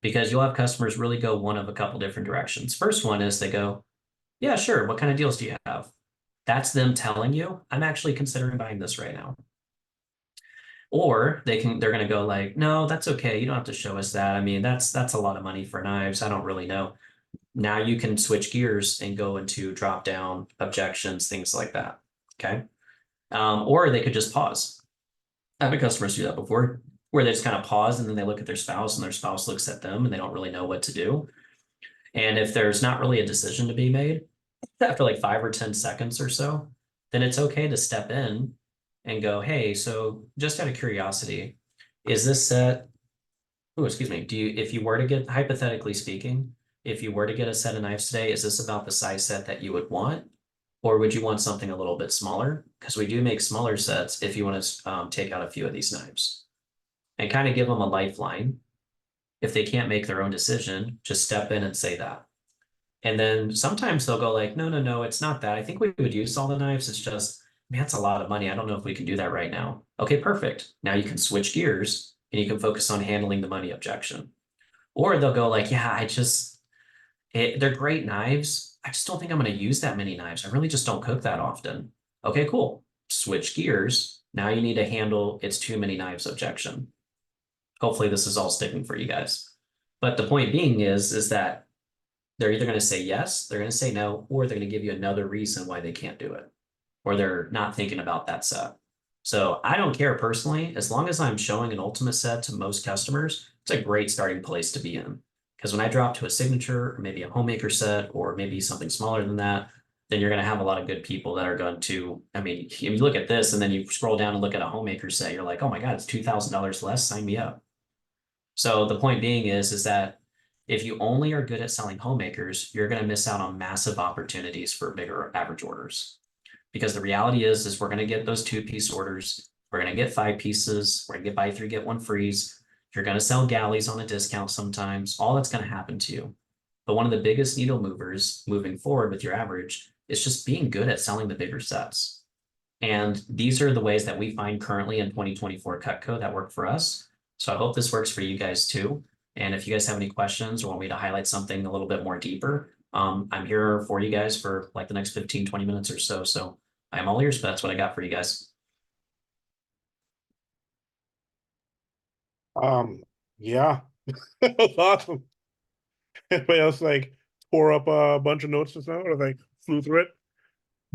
Because you'll have customers really go one of a couple different directions. First one is they go, yeah, sure. What kind of deals do you have? That's them telling you, I'm actually considering buying this right now. Or they're going to go like, no, that's okay. You don't have to show us that. I mean, that's a lot of money for knives. I don't really know. Now you can switch gears and go into drop down objections, things like that. Okay. Or they could just pause. I've had customers do that before, where they just kind of pause and then they look at their spouse and their spouse looks at them and they don't really know what to do. And if there's not really a decision to be made after like 5 or 10 seconds or so, then it's okay to step in and go, hey, so just out of curiosity, is this set, oh, excuse me, if you were to get, hypothetically speaking, if you were to get a set of knives today, is this about the size set that you would want? Or would you want something a little bit smaller? Because we do make smaller sets if you want to take out a few of these knives and kind of give them a lifeline. If they can't make their own decision, just step in and say that. And then sometimes they'll go like, no, no, no, it's not that. I think we would use all the knives. It's just, man, that's a lot of money. I don't know if we can do that right now. Okay, perfect. Now you can switch gears and you can focus on handling the money objection. Or they'll go like, yeah, they're great knives. I just don't think I'm going to use that many knives. I really just don't cook that often. Okay, cool. Switch gears. Now you need to handle it's too many knives objection. Hopefully this is all sticking for you guys. But the point being is that they're either going to say yes, they're going to say no, or they're going to give you another reason why they can't do it, or they're not thinking about that set. So I don't care personally, as long as I'm showing an ultimate set to most customers, it's a great starting place to be in. Because when I drop to a signature or maybe a homemaker set or maybe something smaller than that, then you're going to have a lot of good people that are going to, I mean, if you look at this and then you scroll down and look at a homemaker set, you're like, oh my God, it's $2,000 less, sign me up. So the point being is that if you only are good at selling homemakers, you're going to miss out on massive opportunities for bigger average orders. Because the reality is we're going to get those 2-piece orders. We're going to get 5 pieces. We're going to get buy 3, get 1 frees. You're going to sell galleys on a discount sometimes. All that's going to happen to you. But one of the biggest needle movers moving forward with your average is just being good at selling the bigger sets. And these are the ways that we find currently in 2024 Cutco that work for us. So I hope this works for you guys too. And if you guys have any questions or want me to highlight something a little bit more deeper, I'm here for you guys for like the next 15, 20 minutes or so. So I'm all ears, but that's what I got for you guys. Yeah, that's awesome. Anybody else like tore up a bunch of notes just now or like flew through it?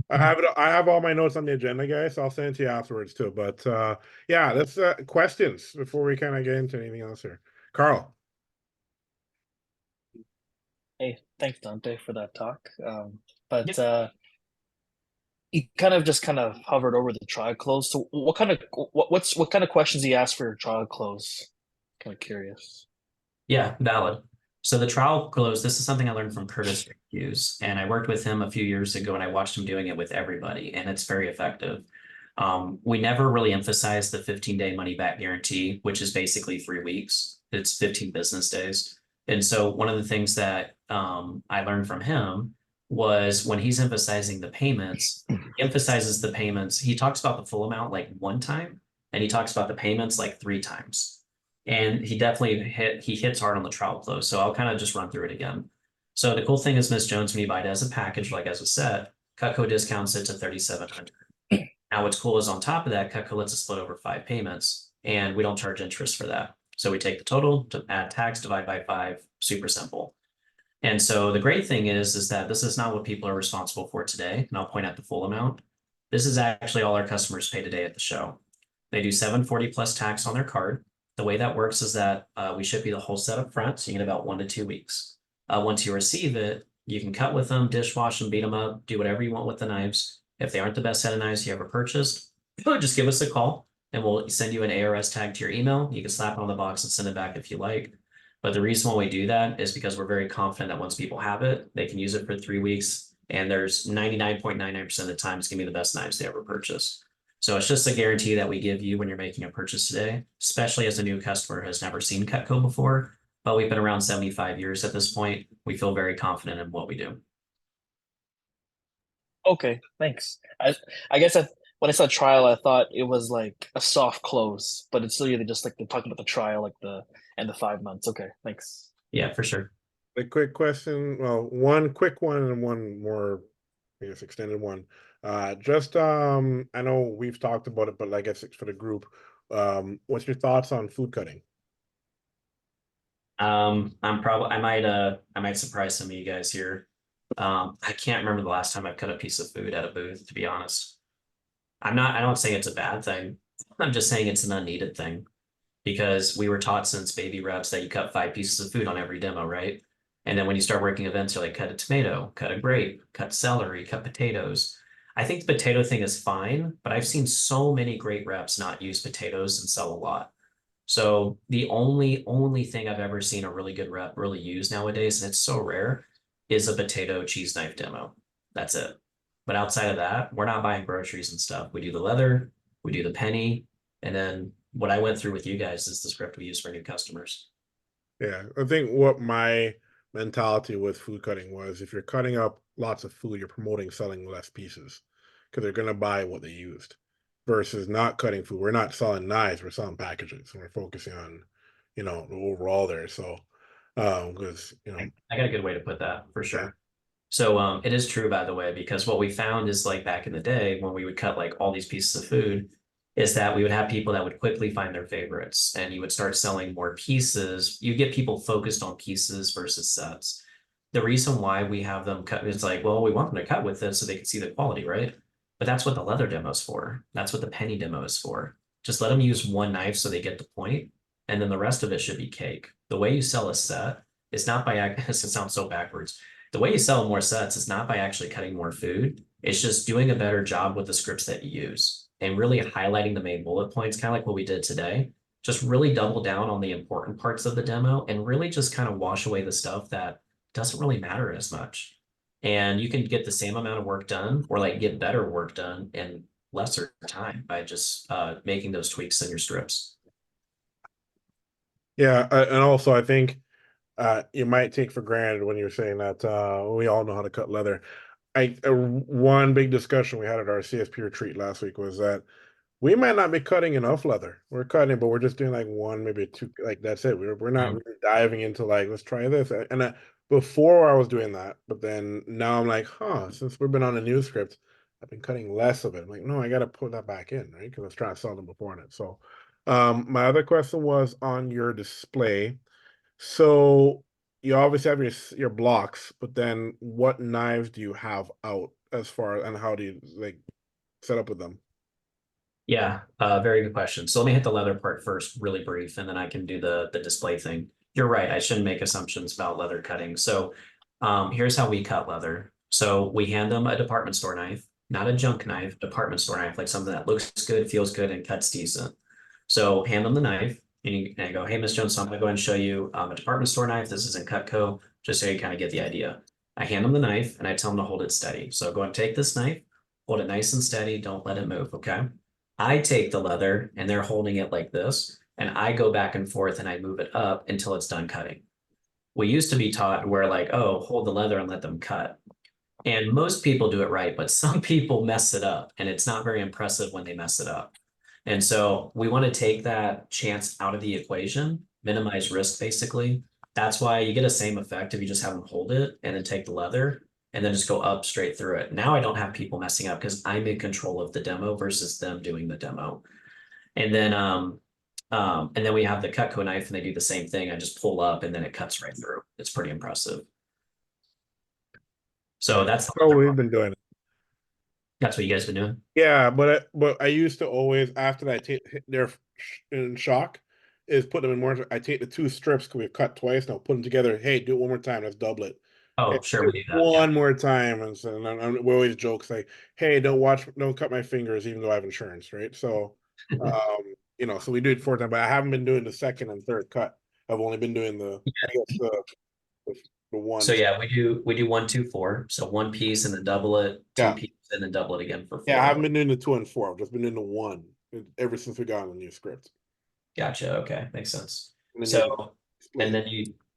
I have all my notes on the agenda, guys, so I'll send it to you afterwards too. But yeah, let's questions before we kind of get into anything else here. Carl. Hey, thanks, Dante, for that talk. Yep. You kind of hovered over the trial close. So what kind of what kind of questions do you ask for your trial close? Kind of curious. Yeah, valid. So the trial close, this is something I learned from Curtis Hughes, and I worked with him a few years ago and I watched him doing it with everybody, and it's very effective. We never really emphasize the 15-day money back guarantee, which is basically 3 weeks. It's 15 business days. And so one of the things that I learned from him was when he's emphasizing the payments, he emphasizes the payments. He talks about the full amount like 1 time, and he talks about the payments like 3 times. And he definitely hits hard on the trial close. So I'll kind of just run through it again. So the cool thing is, Miss Jones, when you buy it as a package, like as a set, Cutco discounts it to $3,700. Now, what's cool is on top of that, Cutco lets us split over 5 payments, and we don't charge interest for that. So we take the total, to add tax, divide by 5, super simple. And so the great thing is that this is not what people are responsible for today. And I'll point out the full amount. This is actually all our customers pay today at the show. They do $740 plus tax on their card. The way that works is that we ship you the whole set up front, so you get about 1 to 2 weeks. Once you receive it, You can cut with them, dishwash them, beat them up, do whatever you want with the knives. If they aren't the best set of knives you ever purchased, just give us a call and we'll send you an ARS tag to your email. You can slap it on the box and send it back if you like. But the reason why we do that is because we're very confident that once people have it, they can use it for 3 weeks. And there's 99.99% of the time it's gonna be the best knives they ever purchase. So it's just a guarantee that we give you when you're making a purchase today, especially as a new customer who has never seen Cutco before. But we've been around 75 years at this point. We feel very confident in what we do. Okay, thanks. I guess when I saw trial, I thought it was like a soft close, but it's really just like they're talking about the trial, like the 5 months. Okay, thanks. Yeah, for sure. A quick question. Well, one quick one and one more, I guess, extended one. Just I know we've talked about it, but I guess it's for the group. What's your thoughts on food cutting? I might surprise some of you guys here. I can't remember the last time I've cut a piece of food at a booth, to be honest. I don't say it's a bad thing. I'm just saying it's an unneeded thing because we were taught since baby reps that you cut 5 pieces of food on every demo, right? And then when you start working events, you're like, cut a tomato, cut a grape, cut celery, cut potatoes. I think the potato thing is fine, but I've seen so many great reps not use potatoes and sell a lot. So the only thing I've ever seen a really good rep really use nowadays, and it's so rare, is a potato cheese knife demo. That's it. But outside of that, we're not buying groceries and stuff. We do the leather, we do the penny, and then what I went through with you guys is the script we use for new customers. Yeah, I think what my mentality with food cutting was, if you're cutting up lots of food, you're promoting selling less pieces because they're gonna buy what they used versus not cutting food. We're not selling knives, we're selling packages, and we're focusing on, the overall there. So, because I got a good way to put that for yeah, sure. So it is true, by the way, because what we found is like back in the day when we would cut like all these pieces of food, is that we would have people that would quickly find their favorites and you would start selling more pieces. You get people focused on pieces versus sets. The reason why we have them cut is like, well, we want them to cut with this so they can see the quality, right? But that's what the leather demo is for. That's what the penny demo is for. Just let them use one knife so they get the point, and then the rest of it should be cake. The way you sell a set is not by this. It sounds so backwards. The way you sell more sets is not by actually cutting more food. It's just doing a better job with the scripts that you use and really highlighting the main bullet points, kind of like what we did today. Just really double down on the important parts of the demo and really just kind of wash away the stuff that doesn't really matter as much. And you can get the same amount of work done or like get better work done in lesser time by just making those tweaks in your strips. yeah, and also I think you might take for granted when you're saying that we all know how to cut leather. One big discussion we had at our CSP retreat last week was that we might not be cutting enough leather. We're cutting, but we're just doing like one, maybe two, like that's it. We're not really diving into like, let's try this. And before I was doing that, but then now I'm like, since we've been on a new script, I've been cutting less of it. I'm like, no, I got to put that back in, right? Because I was trying to sell them before it. So, my other question was on your display. So you obviously have your blocks, but then what knives do you have out as far, and how do you like set up with them? Yeah, very good question. So let me hit the leather part first, really brief, and then I can do the display thing. You're right, I shouldn't make assumptions about leather cutting. So here's how we cut leather. So we hand them a department store knife, not a junk knife, department store knife, like something that looks good, feels good, and cuts decent. So hand them the knife, and I go, hey, Miss Jones, so I'm gonna go ahead and show you a department store knife. This is in Cutco, just so you kind of get the idea. I hand them the knife and I tell them to hold it steady. So go and take this knife, hold it nice and steady, don't let it move, okay? I take the leather and they're holding it like this, and I go back and forth and I move it up until it's done cutting. We used to be taught where like, oh, hold the leather and let them cut. And most people do it right, but some people mess it up and it's not very impressive when they mess it up. And so we want to take that chance out of the equation, minimize risk basically. That's why you get a same effect if you just have them hold it and then take the leather and then just go up straight through it. Now I don't have people messing up because I'm in control of the demo versus them doing the demo. And then we have the Cutco knife and they do the same thing. I just pull up and then it cuts right through. It's pretty impressive. So that's Oh, we've been doing it. That's what you guys been doing. Yeah, but I used to always, after that they're in shock, is put them in more. I take the two strips because we've cut twice. Now put them together. Hey, do it one more time. Let's double it. Oh, sure, we do that. Yeah. One more time, and so we always joke say, "Hey, don't cut my fingers, even though I have insurance, right?" So, so we do it 4 times, but I haven't been doing the second and third cut. I've only been doing I guess the, the one. So yeah, we do 1, 2, 4. So one piece and then double it, two Yeah, pieces and then double it again for yeah. I 4. haven't been doing the 2 and 4. I've just been doing the one ever since we got on the new script. Gotcha. Okay, makes sense. And then you have the So display.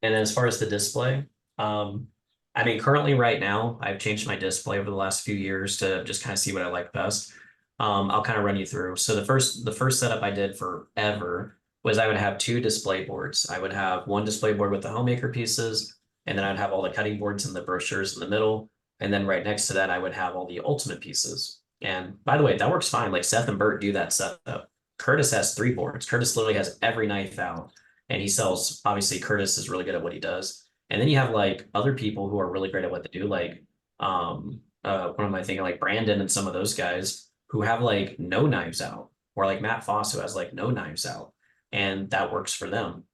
and then as far as the display, I mean currently right now I've changed my display over the last few years to just kind of see what I like best. I'll kind of run you through. So the first setup I did forever was I would have 2 display boards. I would have one display board with the homemaker pieces, and then I'd have all the cutting boards and the brochures in the middle. And then right next to that, I would have all the ultimate pieces. And by the way, that works fine. Like Seth and Bert do that setup. Curtis has 3 boards. Curtis literally has every knife out, and he sells. Obviously, Curtis is really good at what he does. And then you have like other people who are really great at what they do, like what am I thinking? Like Brandon and some of those guys who have like no knives out, or like Matt Foss who has like no knives out, and that works for them.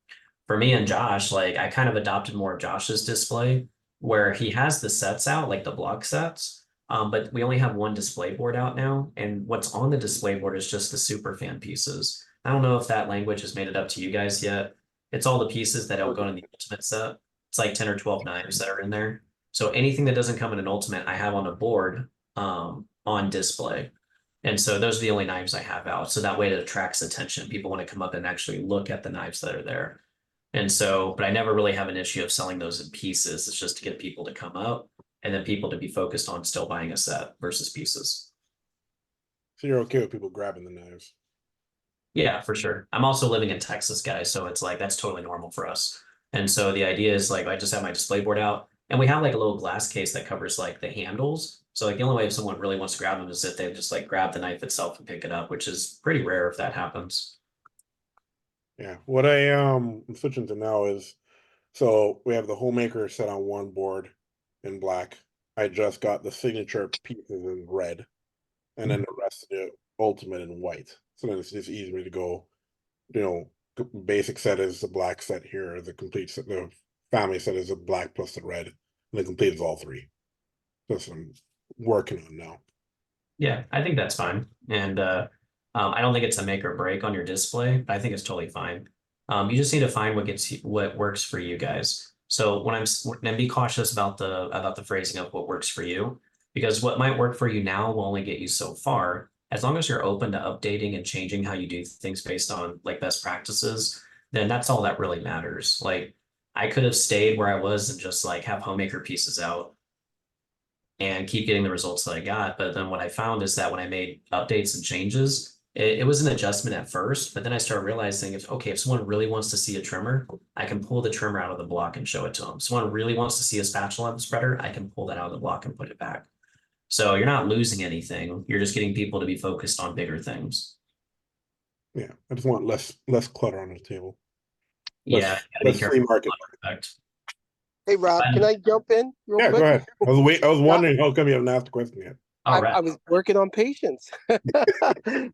For me and Josh, like I kind of adopted more of Josh's display where he has the sets out, like the block sets. But we only have one display board out now, and what's on the display board is just the super fan pieces. I don't know if that language has made it up to you guys yet. It's all the pieces that don't go in the ultimate set. It's like 10 or 12 knives that are in there. So anything that doesn't come in an ultimate, I have on a board on display. And so those are the only knives I have out. So that way it attracts attention. People want to come up and actually look at the knives that are there. And so, but I never really have an issue of selling those in pieces. It's just to get people to come up and then people to be focused on still buying a set versus pieces. So you're okay with people grabbing the knives? Yeah, for sure. I'm also living in Texas, guys, so it's like that's totally normal for us. And so the idea is like I just have my display board out, and we have like a little glass case that covers like the handles. So like the only way if someone really wants to grab them is if they just like grab the knife itself and pick it up, which is pretty rare if that happens. Yeah. What I'm switching to now is, so we have the homemaker set on one board in black. I just got the signature pieces in red, and then the rest of the ultimate in white. So then it's just easy for me to go, basic set is the black set here, the complete set, the family set is the black plus the red, and the complete is all 3. That's what I'm working on now. Yeah, I think that's fine. And I don't think it's a make or break on your display, but I think it's totally fine. You just need to find what works for you guys. So and be cautious about the phrasing of what works for you, because what might work for you now will only get you so far. As long as you're open to updating and changing how you do things based on like best practices, then that's all that really matters. Like I could have stayed where I was and just like have homemaker pieces out and keep getting the results that I got. But then what I found is that when I made updates and changes, it was an adjustment at first, but then I started realizing if someone really wants to see a trimmer, I can pull the trimmer out of the block and show it to them. Someone really wants to see a spatula spreader, I can pull that out of the block and put it back. So you're not losing anything. You're just getting people to be focused on bigger things. Yeah, I just want less clutter on the table. Yeah, you Less gotta flea be market. careful. Hey Rob, can I jump in real Yeah, quick? go ahead. I was wondering how come you haven't asked the question yet. All I right. was working on patience.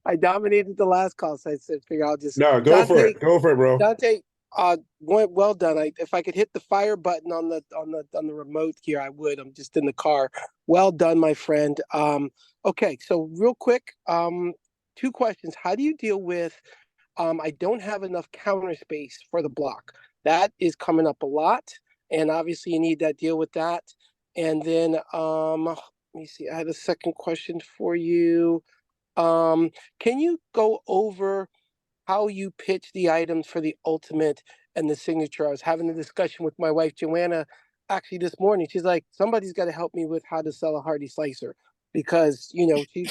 I dominated the last call, so I said, figure I'll just No, go for it. Go for it, bro. Dante, well done. If I could hit the fire button on the remote here, I would. I'm just in the car. Well done, my friend. Okay, so real quick, 2 questions. How do you deal with I don't have enough counter space for the block? That is coming up a lot, and obviously you need that deal with that. And then let me see. I had a second question for you. Can you go over how you pitch the items for the ultimate and the signature? I was having a discussion with my wife Joanna actually this morning. She's like, somebody's got to help me with how to sell a Hardy slicer because she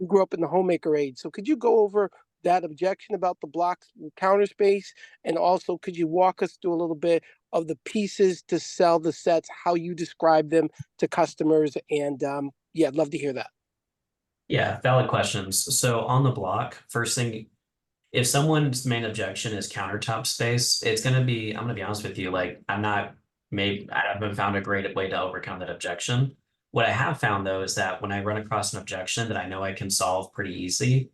grew up in the homemaker age. So could you go over that objection about the blocks counter space, and also could you walk us through a little bit of the pieces to sell the sets, how you describe them to customers? And yeah, I'd love to hear that. Yeah, valid questions. So on the block, first thing, if someone's main objection is countertop space, I'm gonna be honest with you, like I haven't found a great way to overcome that objection. What I have found though is that when I run across an objection that I know I can solve pretty easy,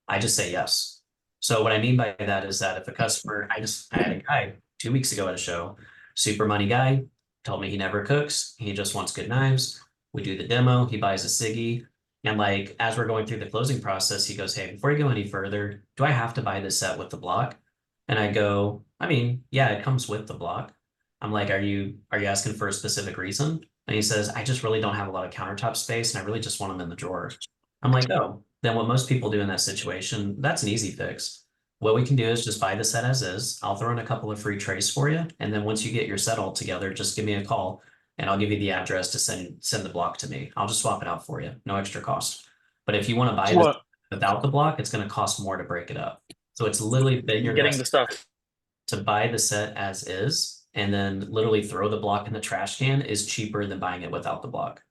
I just say yes. So what I mean by that is that if a customer, I had a guy 2 weeks ago at a show, super money guy, told me he never cooks. He just wants good knives. We do the demo. He buys a Siggy. And like, as we're going through the closing process, he goes, hey, before you go any further, do I have to buy this set with the block? And I go, I mean, yeah, it comes with the block. I'm like, are you asking for a specific reason? And he says, I just really don't have a lot of countertop space and I really just want them in the drawer. I'm like, oh, then what most people do in that situation, that's an easy fix. What we can do is just buy the set as is. I'll throw in a couple of free trays for you. And then once you get your set all together, just give me a call and I'll give you the address to send the block to me. I'll just swap it out for you, no extra cost. But if you want to buy this without the block, it's going to cost more to break it up. So it's literally bigger Getting the stuff. to buy the set as is, and then literally throw the block in the trash can is cheaper than buying it without the block.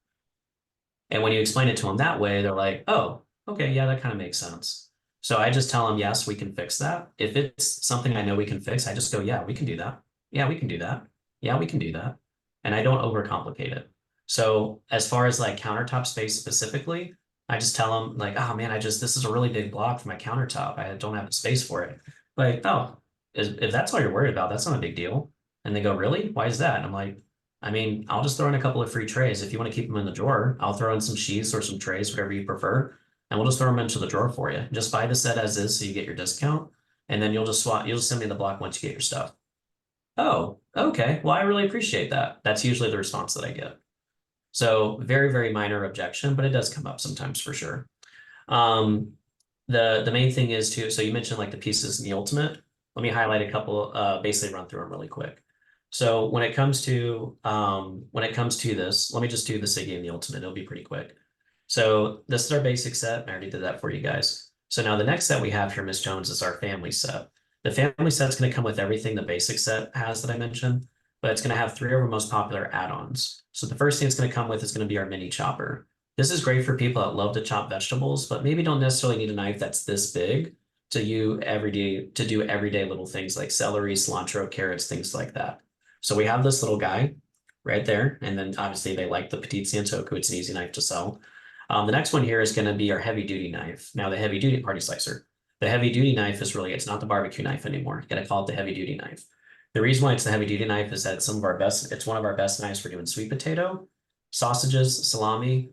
And when you explain it to them that way, they're like, oh, okay, yeah, that kind of makes sense. So I just tell them, yes, we can fix that. If it's something I know we can fix, I just go, yeah, we can do that. Yeah, we can do that. Yeah, we can do that. And I don't overcomplicate it. So as far as like countertop space specifically, I just tell them like, oh man, this is a really big block for my countertop. I don't have a space for it. Like, oh, if that's all you're worried about, that's not a big deal. And they go, really? Why is that? And I'm like, I mean, I'll just throw in a couple of free trays. If you want to keep them in the drawer, I'll throw in some sheaths or some trays, whatever you prefer. And we'll just throw them into the drawer for you. Just buy the set as is so you get your discount. And then you'll just send me the block once you get your stuff. Oh, okay. Well, I really appreciate that. That's usually the response that I get. So very, very minor objection, but it does come up sometimes for sure. The main thing is too, so you mentioned like the pieces in the ultimate. Let me highlight a couple, basically run through them really quick. So when it comes to this, let me just do the Siggy and the ultimate. It'll be pretty quick. So this is our basic set. I already did that for you guys. So now the next set we have here, Miss Jones, is our family set. The family set's going to come with everything the basic set has that I mentioned, but it's going to have 3 of our most popular add-ons. So the first thing it's going to come with is going to be our mini chopper. This is great for people that love to chop vegetables, but maybe don't necessarily need a knife that's this big to do everyday little things like celery, cilantro, carrots, things like that. So we have this little guy right there. And then obviously they like the Petite Santoku. It's an easy knife to sell. The next one here is going to be our heavy duty knife. Now the heavy duty party slicer. The heavy duty knife is really, it's not the barbecue knife anymore. You got to call it the heavy duty knife. The reason why it's the heavy duty knife is that it's one of our best knives for doing sweet potato, sausages, salami,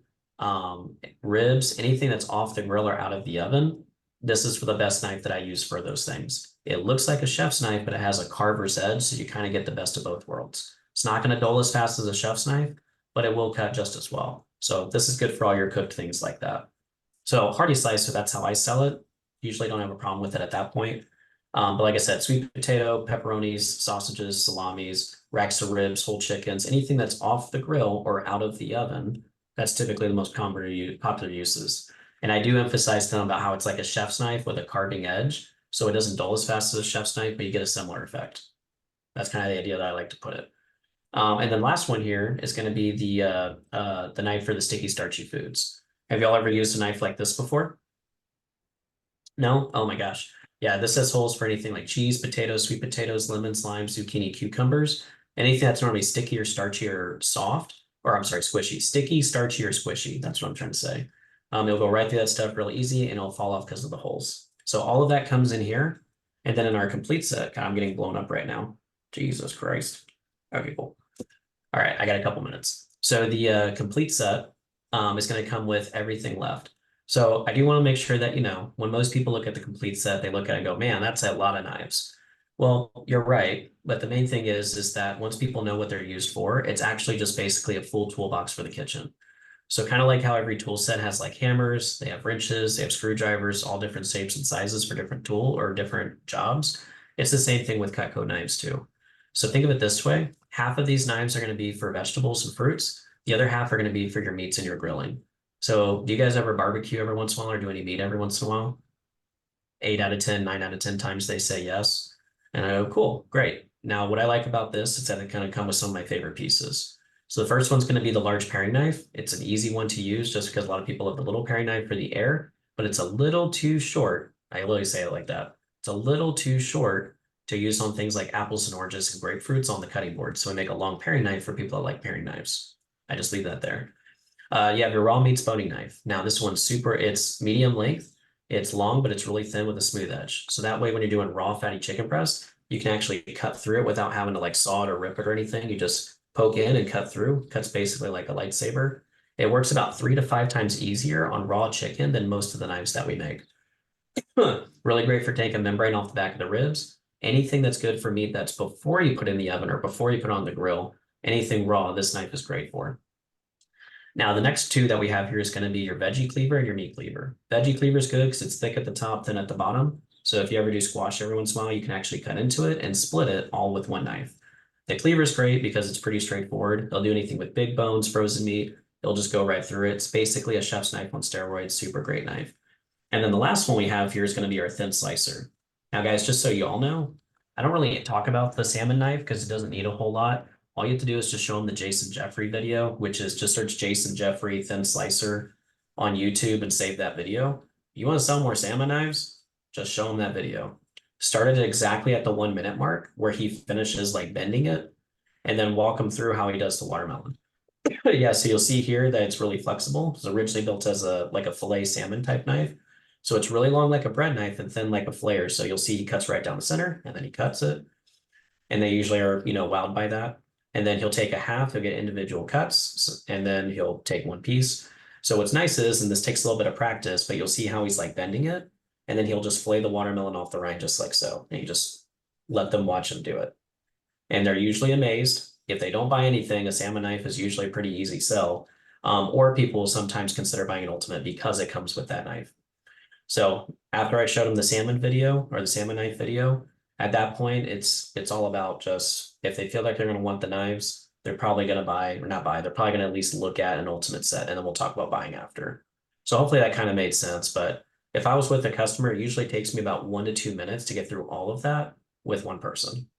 ribs, anything that's off the grill or out of the oven. This is for the best knife that I use for those things. It looks like a chef's knife, but it has a carver's edge, so you kind of get the best of both worlds. It's not going to dull as fast as a chef's knife, but it will cut just as well. So this is good for all your cooked things like that. So hearty slicer, that's how I sell it. Usually don't have a problem with it at that point. But like I said, sweet potato, pepperonis, sausages, salamis, racks of ribs, whole chickens, anything that's off the grill or out of the oven, that's typically the most popular uses. And I do emphasize to them about how it's like a chef's knife with a carving edge. So it doesn't dull as fast as a chef's knife, but you get a similar effect. That's kind of the idea that I like to put it. And then last one here is going to be the knife for the sticky starchy foods. Have y'all ever used a knife like this before? No? Oh my gosh. Yeah, this has holes for anything like cheese, potatoes, sweet potatoes, lemons, limes, zucchini, cucumbers, anything that's normally sticky or starchy or soft, or I'm sorry, squishy. Sticky, starchy, or squishy. That's what I'm trying to say. It'll go right through that stuff really easy and it'll fall off because of the holes. So all of that comes in here. And then in our complete set, God, I'm getting blown up right now. Jesus Christ. Okay, cool. All right, I got a couple minutes. So the complete set is going to come with everything left. So I do want to make sure that, you know, when most people look at the complete set, they look at it and go, man, that's a lot of knives. Well, you're right. But the main thing is that once people know what they're used for, it's actually just basically a full toolbox for the kitchen. So kind of like how every tool set has like hammers, they have wrenches, they have screwdrivers, all different shapes and sizes for different tool or different jobs. It's the same thing with Cutco knives too. So think of it this way. Half of these knives are going to be for vegetables and fruits. The other half are going to be for your meats and your grilling. So do you guys ever barbecue every once in a while or do any meat every once in a while? 8 out of 10, 9 out of 10 times they say yes. And I go, cool, great. Now what I like about this is that it kind of comes with some of my favorite pieces. So the first one's going to be the large paring knife. It's an easy one to use just because a lot of people have the little paring knife for the air, but it's a little too short. I literally say it like that. It's a little too short to use on things like apples and oranges and grapefruits on the cutting board. So we make a long paring knife for people that like paring knives. I just leave that there. You have your raw meats boning knife. Now this one's it's medium length. It's long, but it's really thin with a smooth edge. So that way when you're doing raw fatty chicken breast, you can actually cut through it without having to like saw it or rip it or anything. You just poke in and cut through. Cuts basically like a lightsaber. It works about 3 to 5 times easier on raw chicken than most of the knives that we make. Really great for taking membrane off the back of the ribs. Anything that's good for meat that's before you put in the oven or before you put on the grill, anything raw, this knife is great for. Now, the next two that we have here is going to be your veggie cleaver and your meat cleaver. Veggie cleaver is good because it's thick at the top, thin at the bottom. So if you ever do squash every once in a while, you can actually cut into it and split it all with one knife. The cleaver is great because it's pretty straightforward. It'll do anything with big bones, frozen meat. It'll just go right through it. It's basically a chef's knife on steroids, super great knife. And then the last one we have here is going to be our thin slicer. Now, guys, just so you all know, I don't really talk about the salmon knife because it doesn't need a whole lot. All you have to do is just show them the Jason Jeffrey video, which is just search Jason Jeffrey thin slicer on YouTube and save that video. You want to sell more salmon knives? Just show them that video. Started exactly at the 1 minute mark where he finishes like bending it, and then walk them through how he does the watermelon. Yeah, so you'll see here that it's really flexible. It's originally built as a fillet salmon type knife. So it's really long like a bread knife and thin like a flail. So you'll see he cuts right down the center and then he cuts it. And they usually are, wowed by that. And then he'll take a half, he'll get individual cuts, and then he'll take one piece. So what's nice is, and this takes a little bit of practice, but you'll see how he's like bending it. And then he'll just fillet the watermelon off the rind just like so. And you just let them watch him do it. And they're usually amazed. If they don't buy anything, a salmon knife is usually a pretty easy sell. Or people will sometimes consider buying an ultimate because it comes with that knife. So after I showed them the salmon video or the salmon knife video, at that point, it's all about just if they feel like they're going to want the knives, they're probably going to buy or not buy. They're probably going to at least look at an ultimate set, and then we'll talk about buying after. So hopefully that kind of made sense. But if I was with a customer, it usually takes me about 1 to 2 minutes to get through all of that with one person.